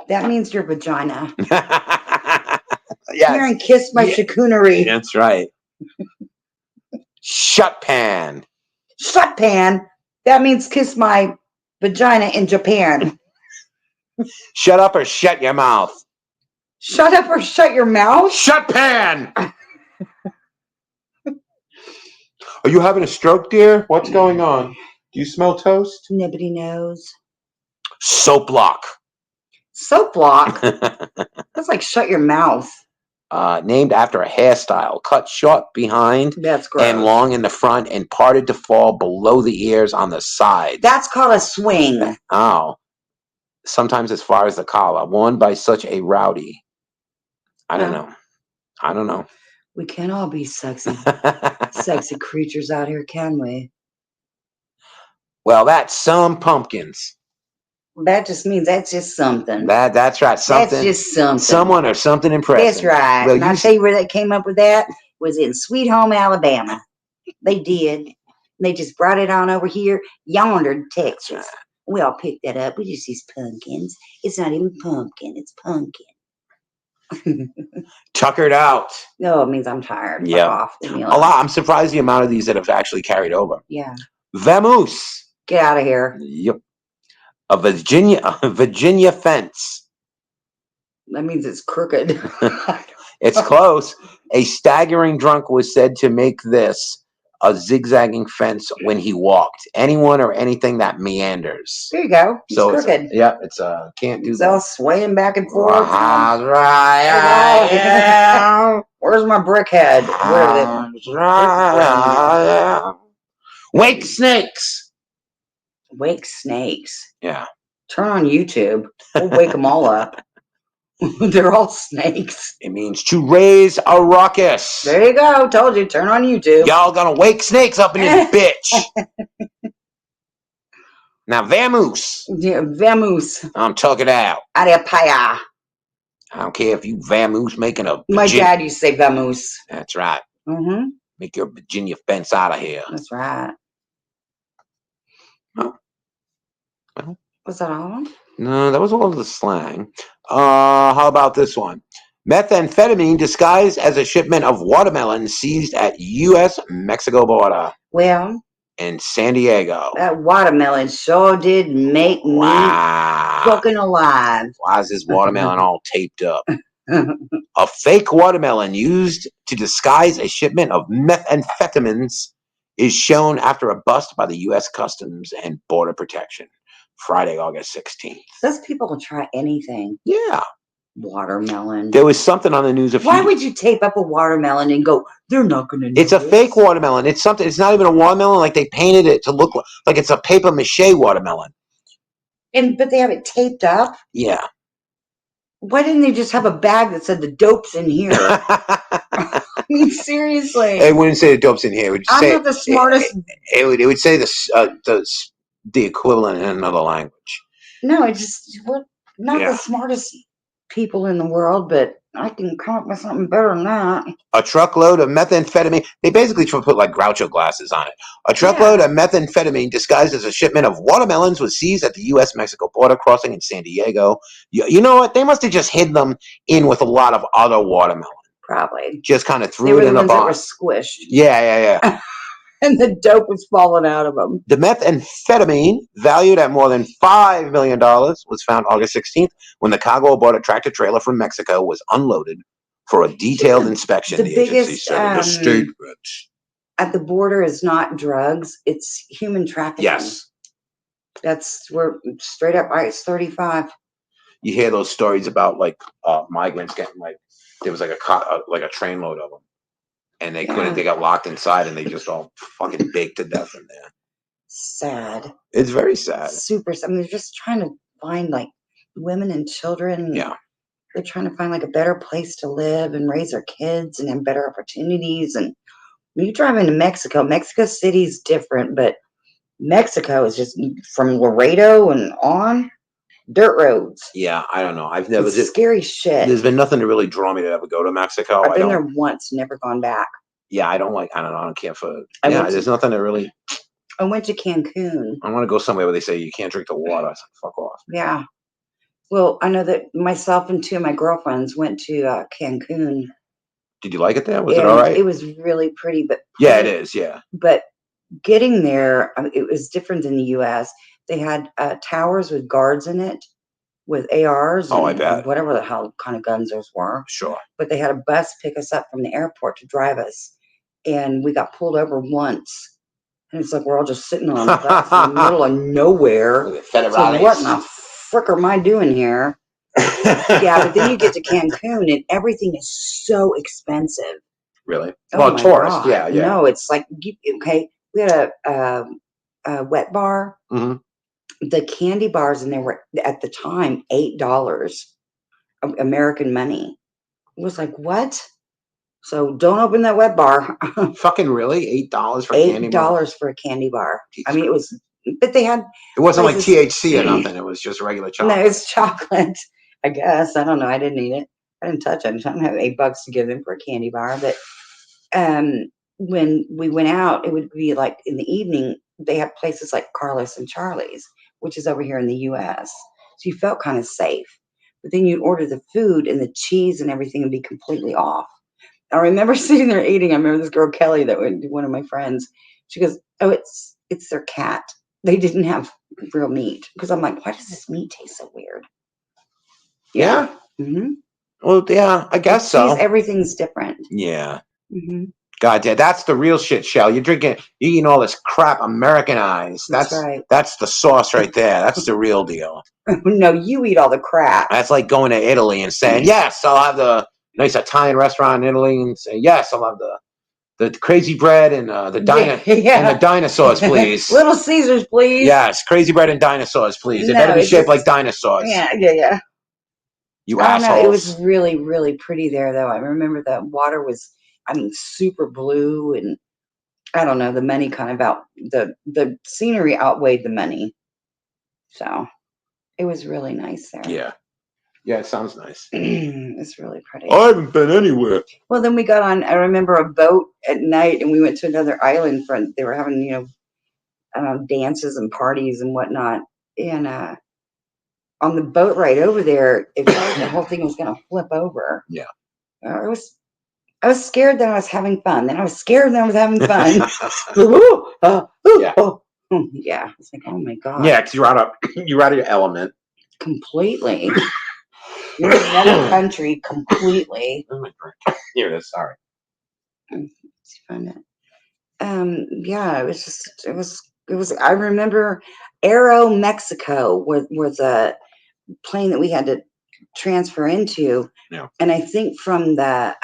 That means your vagina. Yes. Here and kiss my chicoonery. That's right. Shut pan. Shut pan. That means kiss my vagina in Japan. Shut up or shut your mouth. Shut up or shut your mouth? Shut pan. Are you having a stroke, dear? What's going on? Do you smell toast? Nobody knows. Soap block. Soap block? That's like shut your mouth. Named after a hairstyle, cut short behind. That's gross. And long in the front and parted to fall below the ears on the sides. That's called a swing. Oh. Sometimes as far as the collar. Worn by such a rowdy. I don't know. We can't all be sexy. Sexy creatures out here, can we? Well, that's some pumpkins. That just means that's just something. That's right. Something. That's just something. Someone or something impressive. That's right. Well, and I'll tell you where they came up with that was in Sweet Home, Alabama. They did. They just brought it on over here, yonder to Texas. We all picked that up. We just use pumpkins. It's not even pumpkin. It's pumpkin. Tuckered out. No, it means I'm tired. Yeah. Off. A lot. I'm surprised the amount of these that have actually carried over. Yeah. Vamoose. Get out of here. Yep. A Virginia fence. That means it's crooked. It's close. A staggering drunk was said to make this a zigzagging fence when he walked. Anyone or anything that meanders. There you go. It's So crooked. it's can't do It's that. all swaying back and forth. Right. Where's my brick head? Where's the Wake snakes. Wake snakes. Yeah. Turn on YouTube. We'll wake them all up. They're all snakes. It means to raise a ruckus. There you go. Told you. Turn on YouTube. Y'all gonna wake snakes up in this bitch. Now, vamoose. Yeah, vamoose. I'm talking out. Arepaya. I don't care if you vamoose making a My dad used to say vamoose. That's right. Mm-hmm. Make your Virginia fence out of here. That's right. Oh. Well, was that all? No, that was all of the slang. How about this one? Methamphetamine disguised as a shipment of watermelon seized at U.S.-Mexico border. Well, in San Diego. That watermelon sure did make me fucking alive. Why is this watermelon all taped up? A fake watermelon used to disguise a shipment of methamphetamines is shown after a bust by the U.S. Customs and Border Protection Friday, August 16th. Those people will try anything. Yeah. Watermelon. There was something on the news. Why would you tape up a watermelon and go, they're not going to know It's a fake watermelon. It's something. It's not even a watermelon. Like they painted it to look like it's a paper mache watermelon. But they have it taped up? Yeah. Why didn't they just have a bag that said the dope's in here? I mean, seriously. It wouldn't say the dope's in here. It would I'm say, not the smartest. It would say the equivalent in another language. No, we're not the smartest people in the world, but I can come up with something better than that. A truckload of methamphetamine. They basically put like Groucho glasses on it. A truckload of methamphetamine disguised as a shipment of watermelons was seized at the U.S.-Mexico border crossing in San Diego. You know what? They must have just hid them in with a lot of other watermelon. Probably. Just kind of threw it in the box. They were squished. Yeah. And the dope was falling out of them. The methamphetamine, valued at more than $5 million, was found August 16th when the cargo aboard a tractor trailer from Mexico was unloaded for a detailed inspection. The biggest statement at the border is not drugs; it's human trafficking. Yes, we're straight up ICE-35. You hear those stories about like migrants getting there was like a trainload of them. And they couldn't. They got locked inside, and they just all fucking baked to death in there. Sad. It's very sad. Super sad. I mean, they're just trying to find like women and children. Yeah. They're trying to find like a better place to live and raise their kids and have better opportunities. And when you drive into Mexico, Mexico City's different, but Mexico is just from Laredo and on dirt roads. Yeah, I don't know. I've never. It's scary shit. There's been nothing to really draw me to ever go to Mexico. I've been there once, never gone back. Yeah, I don't care for. There's nothing to really. I went to Cancun. I want to go somewhere where they say you can't drink the water. I said, fuck off. Yeah. Well, I know that myself and two of my girlfriends went to Cancun. Did you like it there? Was it all right? It was really pretty, but yeah, it is. Yeah. But getting there, it was different than the U.S. They had towers with guards in it, with ARs and I bet. Whatever the hell kind of guns those were. Sure. But they had a bus pick us up from the airport to drive us, and we got pulled over once. And it's like we're all just sitting on a bus in the middle of nowhere. So what in the frick am I doing here? Yeah, but then you get to Cancun and everything is so expensive. Really? Oh, tourist. God. Yeah. No, it's like okay. We had a wet bar. Mm-hmm. The candy bars, and they were at the time $8 American money. It was like what? So don't open that wet bar. Fucking really? $8 for a candy bar? $8 for a candy bar. I mean, it was, but they had. It wasn't like THC or nothing. It was just regular chocolate. No, it's chocolate. I guess. I don't know. I didn't eat it. I didn't touch it. I don't have $8 to give them for a candy bar. But when we went out, it would be like in the evening, they have places like Carlos and Charlie's, which is over here in the U.S. So you felt kind of safe. But then you'd order the food and the cheese and everything would be completely off. I remember sitting there eating. I remember this girl, Kelly, that was one of my friends. She goes, oh, it's their cat. They didn't have real meat. Because I'm like, why does this meat taste so weird? Yeah? Mm-hmm. Well, yeah, I guess so. Everything's different. Yeah. Mm-hmm. God damn, that's the real shit, Shell. You're eating all this crap Americanized. That's right. That's the sauce right there. That's the real deal. No, you eat all the crap. That's like going to Italy and saying, yes, I'll have the nice Italian restaurant in Italy, and say, yes, I'll have the crazy bread and and the dinosaurs, please. Little Caesars, please. Yes, crazy bread and dinosaurs, please. It better be shaped like dinosaurs. Yeah. You I don't know. It was assholes. really, really pretty there, though. I remember the water was, super blue, and I don't know, the money kind of the scenery outweighed the money. So it was really nice there. Yeah. Yeah, it sounds nice. It's really pretty. I haven't been anywhere. Well, then we got on, I remember, a boat at night, and we went to another island they were having, dances and parties and whatnot. And on the boat ride over there, it felt like the whole thing was going to flip over. Yeah. I was scared that I was having fun. Then I was scared that I was having fun. Yeah. It's like, oh my God. Yeah, because you're out of your element. Completely. You're in another country completely. Oh my God. Here it is. Sorry. Let's find it. Yeah, it was. I remember Aero Mexico was a plane that we had to transfer into. Yeah. And I think from the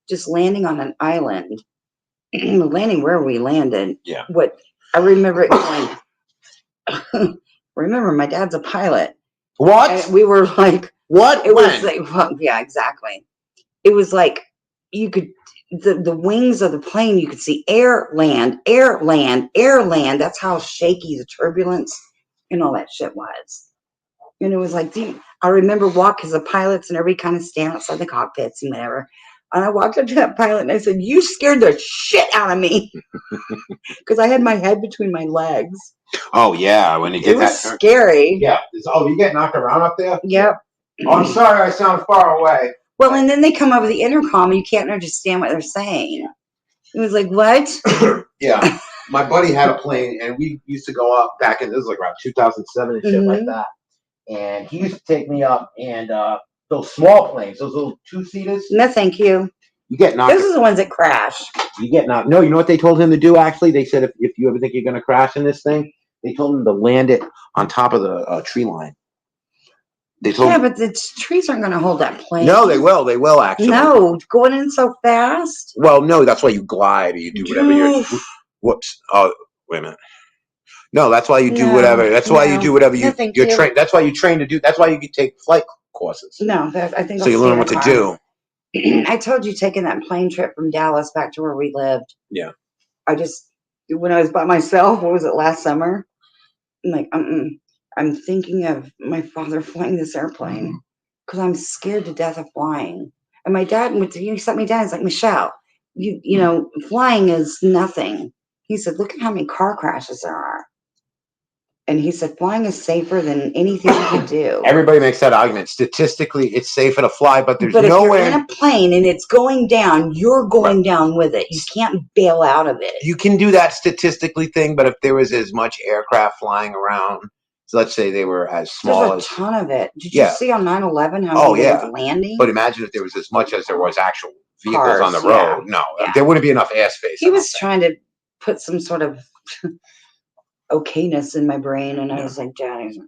just landing on an island, landing where we landed. Yeah. What I remember it going. Remember, my dad's a pilot. What? And we were like, what? It was like, well, yeah, exactly. It was like you could the wings of the plane. You could see air, land, air, land, air, land. That's how shaky the turbulence and all that shit was. And it was like, I remember because the pilots and everybody kind of stand outside the cockpits and whatever. And I walked up to that pilot and I said, "You scared the shit out of me," because I had my head between my legs. Oh yeah, when you get that, it was scary. Yeah. Oh, you get knocked around up there? Yep. Oh, I'm sorry, I sound far away. Well, and then they come over the intercom and you can't understand what they're saying. It was like, what? Yeah. My buddy had a plane and we used to go up back in, this was like around 2007 and shit like that. And he used to take me up and those small planes, those little two-seaters. No, thank you. You get knocked. Those are the ones that crash. You get knocked. No, you know what they told him to do, actually? They said if you ever think you're going to crash in this thing, they told him to land it on top of the tree line. They told but the trees aren't going to hold that plane. No, they will. They will, actually. No, going in so fast. Well, no, that's why you glide or you do whatever you're... Whoops. Oh, wait a minute. No, that's why you do whatever. That's why you do whatever you're trained. That's why you train to do. That's why you can take flight courses. No, I think so you learn what to do. I told you taking that plane trip from Dallas back to where we lived. Yeah. When I was by myself, what was it, last summer? I'm like, I'm thinking of my father flying this airplane because I'm scared to death of flying. And my dad, he sat me down. He's like, Michelle, you know, flying is nothing. He said, look at how many car crashes there are. And he said, flying is safer than anything you could do. Everybody makes that argument. Statistically, it's safer to fly, but there's nowhere. But if you're in a plane and it's going down, you're going down with it. You can't bail out of it. You can do that statistically thing, but if there was as much aircraft flying around, so let's say they were as small There's a ton of it. Did you see on 9/11 how many were landing? But imagine if there was as much as there was actual vehicles on the road. No, there wouldn't be enough airspace. He was trying to put some sort of okayness in my brain, and I was like, Daddy,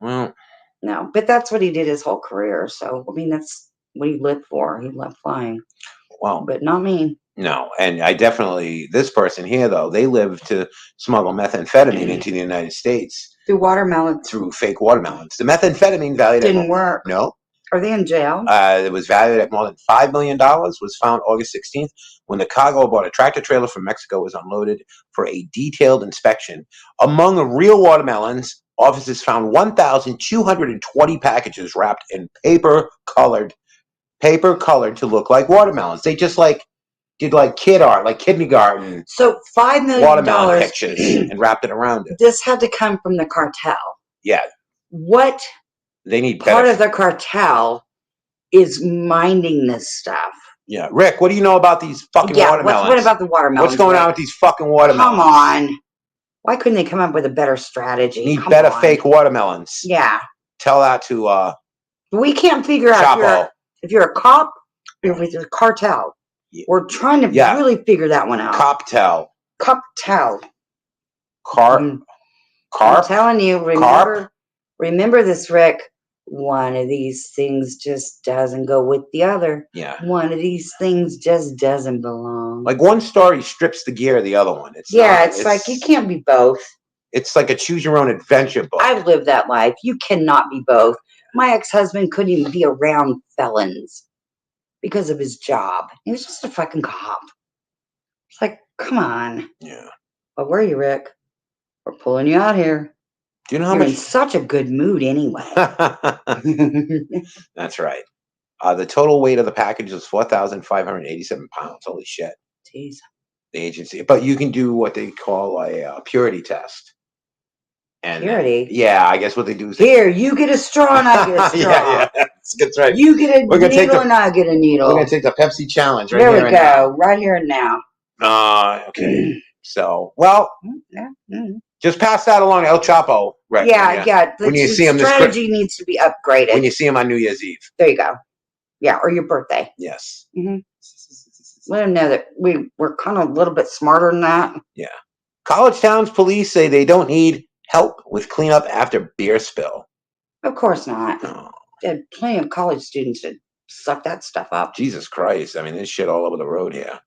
well, no. But that's what he did his whole career. So I mean, that's what he lived for. He loved flying. Well, but not me. No, and I definitely, this person here though, they live to smuggle methamphetamine into the United States through watermelons, through fake watermelons. The methamphetamine valued didn't work. No. Are they in jail? It was valued at more than $5 million, was found August 16th when the cargo aboard a tractor trailer from Mexico was unloaded for a detailed inspection. Among the real watermelons, officers found 1,220 packages wrapped in paper colored to look like watermelons. They just did kid art, like kindergarten. So $5 million watermelon pictures and wrapped it around it. This had to come from the cartel. Yeah. What? They need part of the cartel is minding this stuff. Yeah, Rick, what do you know about these fucking watermelons? What about the watermelons? What's going on with these fucking watermelons? Come on. Why couldn't they come up with a better strategy? Need better fake watermelons. Yeah. Tell that to we can't figure out if you're a cop or if you're a cartel. We're trying to really figure that one out. Cocktail. Cocktail. Carp. I'm telling you, remember this, Rick. One of these things just doesn't go with the other. Yeah. One of these things just doesn't belong. Like one story strips the gear of the other one. It's like you can't be both. It's like a choose your own adventure book. I've lived that life. You cannot be both. My ex-husband couldn't even be around felons because of his job. He was just a fucking cop. It's like, come on. Yeah. But where are you, Rick? We're pulling you out here. Do you know how You're much? in such a good mood anyway. That's right. The total weight of the package was 4,587 pounds. Holy shit. Jeez. The agency. But you can do what they call a purity test. And purity? Yeah, I guess what they do is... Here, you get a straw and I get a straw. yeah. That's right. You get a needle and I get a needle. We're going to take the Pepsi challenge right here here we go. Right here and now. Okay. So, well... Just pass that along to El Chapo. Right? Yeah. When you see him, strategy needs to be upgraded. When you see him on New Year's Eve. There you go. Yeah, or your birthday. Yes. Let him know that we're kind of a little bit smarter than that. Yeah. College Town's police say they don't need help with cleanup after beer spill. Of course not. Oh. They had plenty of college students that suck that stuff up. Jesus Christ. I mean, there's shit all over the road here.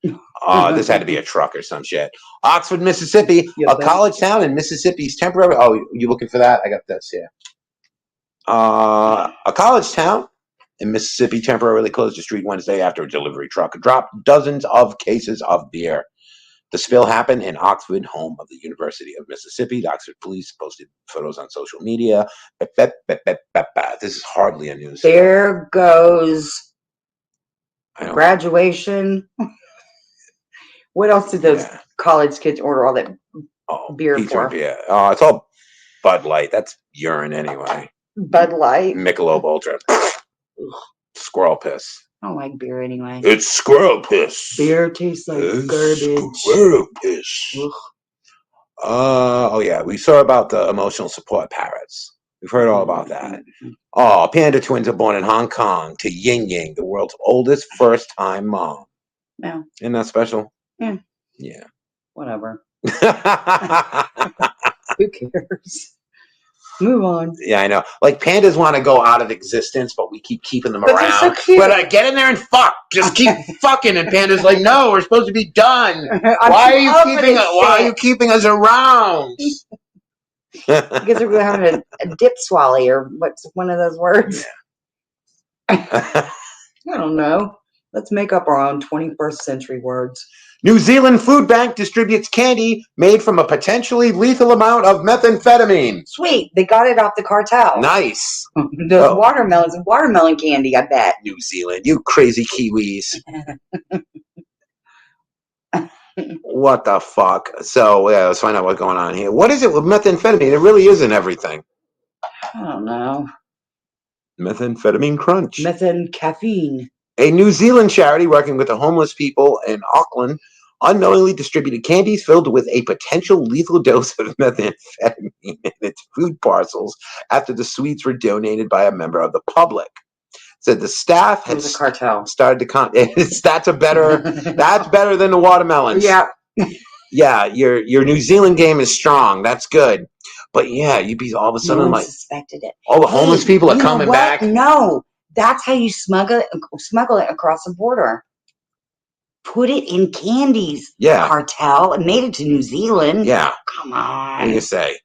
This had to be a truck or some shit. Oxford, Mississippi, a college town in Mississippi's temporary... Oh, you looking for that? I got this here. A college town in Mississippi temporarily closed the street Wednesday after a delivery truck dropped dozens of cases of beer. The spill happened in Oxford, home of the University of Mississippi. The Oxford police posted photos on social media. This is hardly a news story. There goes graduation. What else did those college kids order all that beer for? Beer. It's all Bud Light. That's urine anyway. Bud Light? Michelob Ultra. Squirrel piss. I don't like beer anyway. It's squirrel piss. Beer tastes like garbage. Squirrel piss. We saw about the emotional support parrots. We've heard all about that. Panda twins are born in Hong Kong to Ying Ying, the world's oldest first-time mom. Yeah. Isn't that special? Yeah. Yeah. Whatever. Who cares? Move on. Yeah, I know. Like pandas want to go out of existence, but we keep keeping them around. They're so cute. But get in there and fuck. Just keep fucking. And pandas like, no, we're supposed to be done. Why are you keeping us around? Because we're having a dip swally, or what's one of those words? Yeah. I don't know. Let's make up our own 21st century words. New Zealand Food Bank distributes candy made from a potentially lethal amount of methamphetamine. Sweet. They got it off the cartel. Nice. Those watermelons and watermelon candy, I bet. New Zealand, you crazy Kiwis. What the fuck? So, let's find out what's going on here. What is it with methamphetamine? It really isn't everything. I don't know. Methamphetamine crunch. Methamphetamine. A New Zealand charity working with the homeless people in Auckland unknowingly distributed candies filled with a potential lethal dose of methamphetamine in its food parcels after the sweets were donated by a member of the public. Said the staff had started to that's better than the watermelons. Yeah. Yeah, your New Zealand game is strong. That's good. But yeah, you'd be all of a sudden like suspected it. All the homeless people are coming back. No. That's how you smuggle it across the border. Put it in candies. Yeah. Cartel. It made it to New Zealand. Yeah. Come on. What do you say?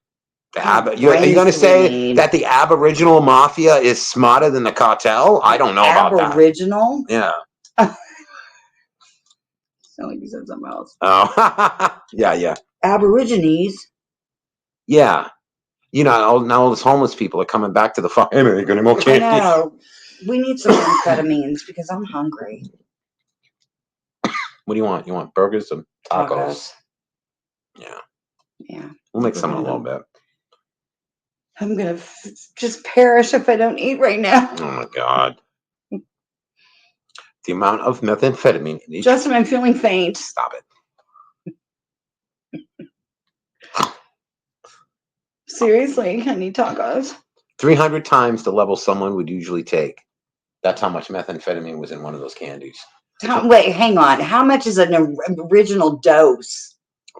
Are you going to say that the Aboriginal mafia is smarter than the cartel? I don't know about that. Aboriginal? Yeah. Sound like you said something else. Oh. Yeah. Aborigines? Yeah. Now all those homeless people are coming back to the farm. Hey, man, you got any more candy? I know. We need some amphetamines because I'm hungry. What do you want? You want burgers and tacos? Yeah. We'll make some in a little bit. I'm going to just perish if I don't eat right now. Oh, my God. The amount of methamphetamine in each... Justin, I'm feeling faint. Stop it. Seriously, I need tacos. 300 times the level someone would usually take. That's how much methamphetamine was in one of those candies. Wait, hang on. How much is an original dose?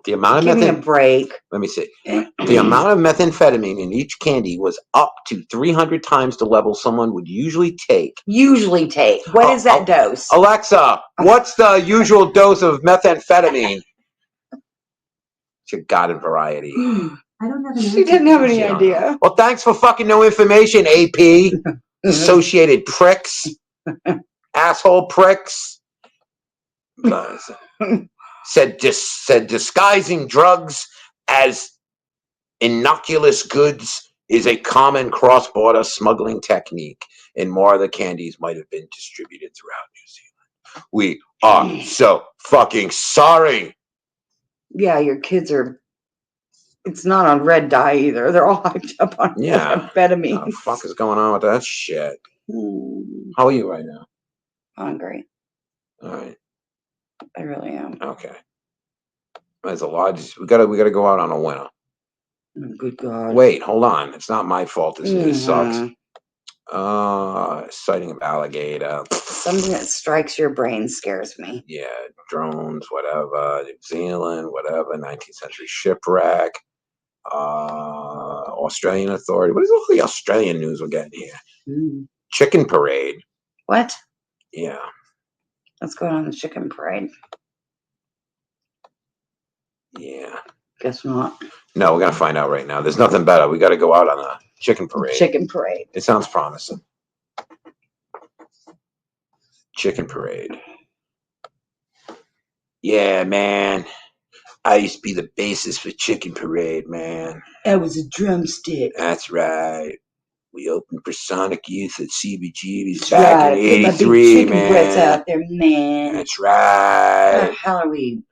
The amount of Give me a break. Let me see. The amount of methamphetamine in each candy was up to 300 times the level someone would usually take. What is that dose? Alexa, what's the usual dose of methamphetamine? She got in Variety. I don't have an She didn't have any idea. Well, thanks for fucking no information, AP. Associated pricks. Asshole pricks. Said disguising drugs as innocuous goods is a common cross-border smuggling technique, and more of the candies might have been distributed throughout New Zealand. We are so fucking sorry. Yeah, your kids are. It's not on red dye either. They're all hyped up on amphetamine. What the fuck is going on with that shit? How are you right now? Hungry. All right. I really am. Okay. There's a lot. We gotta go out on a winner. Good God. Wait, hold on. It's not my fault. This news sucks. Sighting of alligator. Something that strikes your brain scares me. Yeah, drones, whatever. New Zealand, whatever. 19th century shipwreck. Australian authority. What is all the Australian news we're getting here? Chicken parade. What? Yeah. What's going on in the chicken parade? Yeah. Guess not. No, we're gonna find out right now. There's nothing better. We got to go out on a chicken parade. Chicken parade. It sounds promising. Chicken parade. Yeah, man. I used to be the basis for chicken parade, man. That was a drumstick. That's right. We opened for Sonic Youth at CBGB's back in '83, man. Breasts out there, man. That's right. What the hell are we?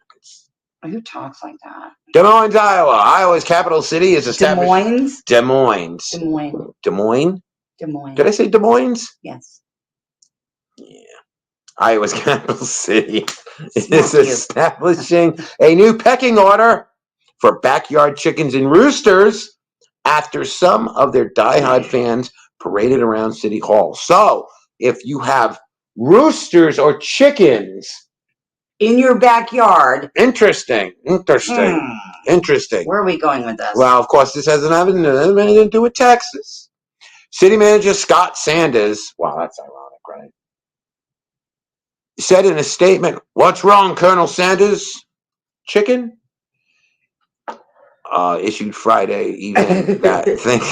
Who talks like that? Des Moines, Iowa. Iowa's capital city is established. Des Moines. Des Moines. Did I say Des Moines? Yes. Yeah. Iowa's capital city is establishing a new pecking order for backyard chickens and roosters after some of their diehard fans paraded around City Hall. So, if you have roosters or chickens in your backyard. Interesting. Where are we going with this? Well, of course, this hasn't anything to do with Texas. City manager Scott Sanders, wow, that's ironic, right? Said in a statement, "What's wrong, Colonel Sanders? Chicken?" Issued Friday evening that think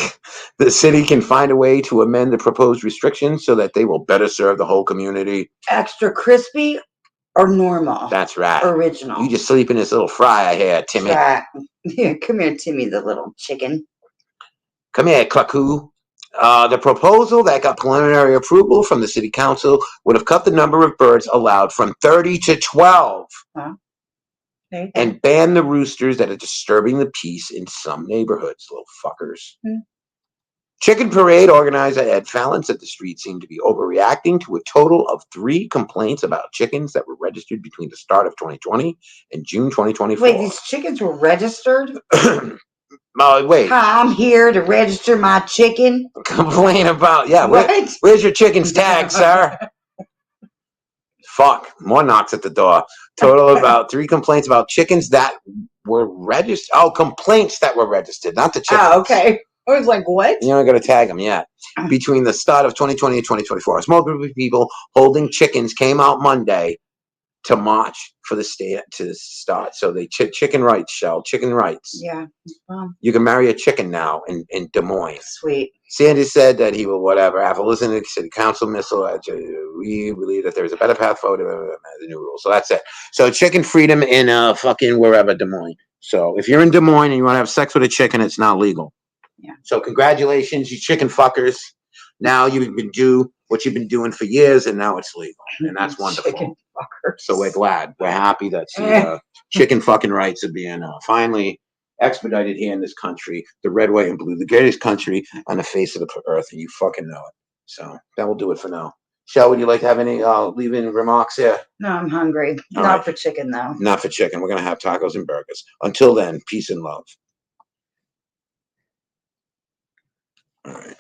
the city can find a way to amend the proposed restrictions so that they will better serve the whole community. Extra crispy or normal? That's right. Original. You just sleep in this little fryer here, Timmy. Right. Yeah, come here, Timmy, the little chicken. Come here, Cluckoo. The proposal that got preliminary approval from the city council would have cut the number of birds allowed from 30 to 12. Huh? And ban the roosters that are disturbing the peace in some neighborhoods, little fuckers. Chicken parade organizer Ed Fallon said the street seemed to be overreacting to a total of 3 complaints about chickens that were registered between the start of 2020 and June 2024. Wait, these chickens were registered? Wait. Hi, I'm here to register my chicken. Complain about, where's your chicken's tag, sir? Fuck, more knocks at the door. Total about 3 complaints about chickens that were registered. Oh, complaints that were registered, not the chickens. Oh, okay. I was like, what? You don't got to tag them yet. Between the start of 2020 and 2024, a small group of people holding chickens came out Monday to march for the state to start. So they chicken rights, chicken rights. Yeah. You can marry a chicken now in Des Moines. Sweet. Sanders said that he will, whatever, after listening to the city council missile, we believe that there's a better path forward to the new rules. So that's it. So chicken freedom in fucking wherever, Des Moines. So if you're in Des Moines and you want to have sex with a chicken, it's not legal. Yeah. So congratulations, you chicken fuckers. Now you've been doing what you've been doing for years, and now it's legal, and that's wonderful. Chicken fuckers. So we're glad. We're happy that chicken fucking rights are being finally expedited here in this country, the red, white, and blue, the greatest country on the face of the earth, and you fucking know it. So that will do it for now. Shell, would you like to have any leave-in remarks here? No, I'm hungry. All Not right. for chicken, though. Not for chicken. We're going to have tacos and burgers. Until then, peace and love. All right.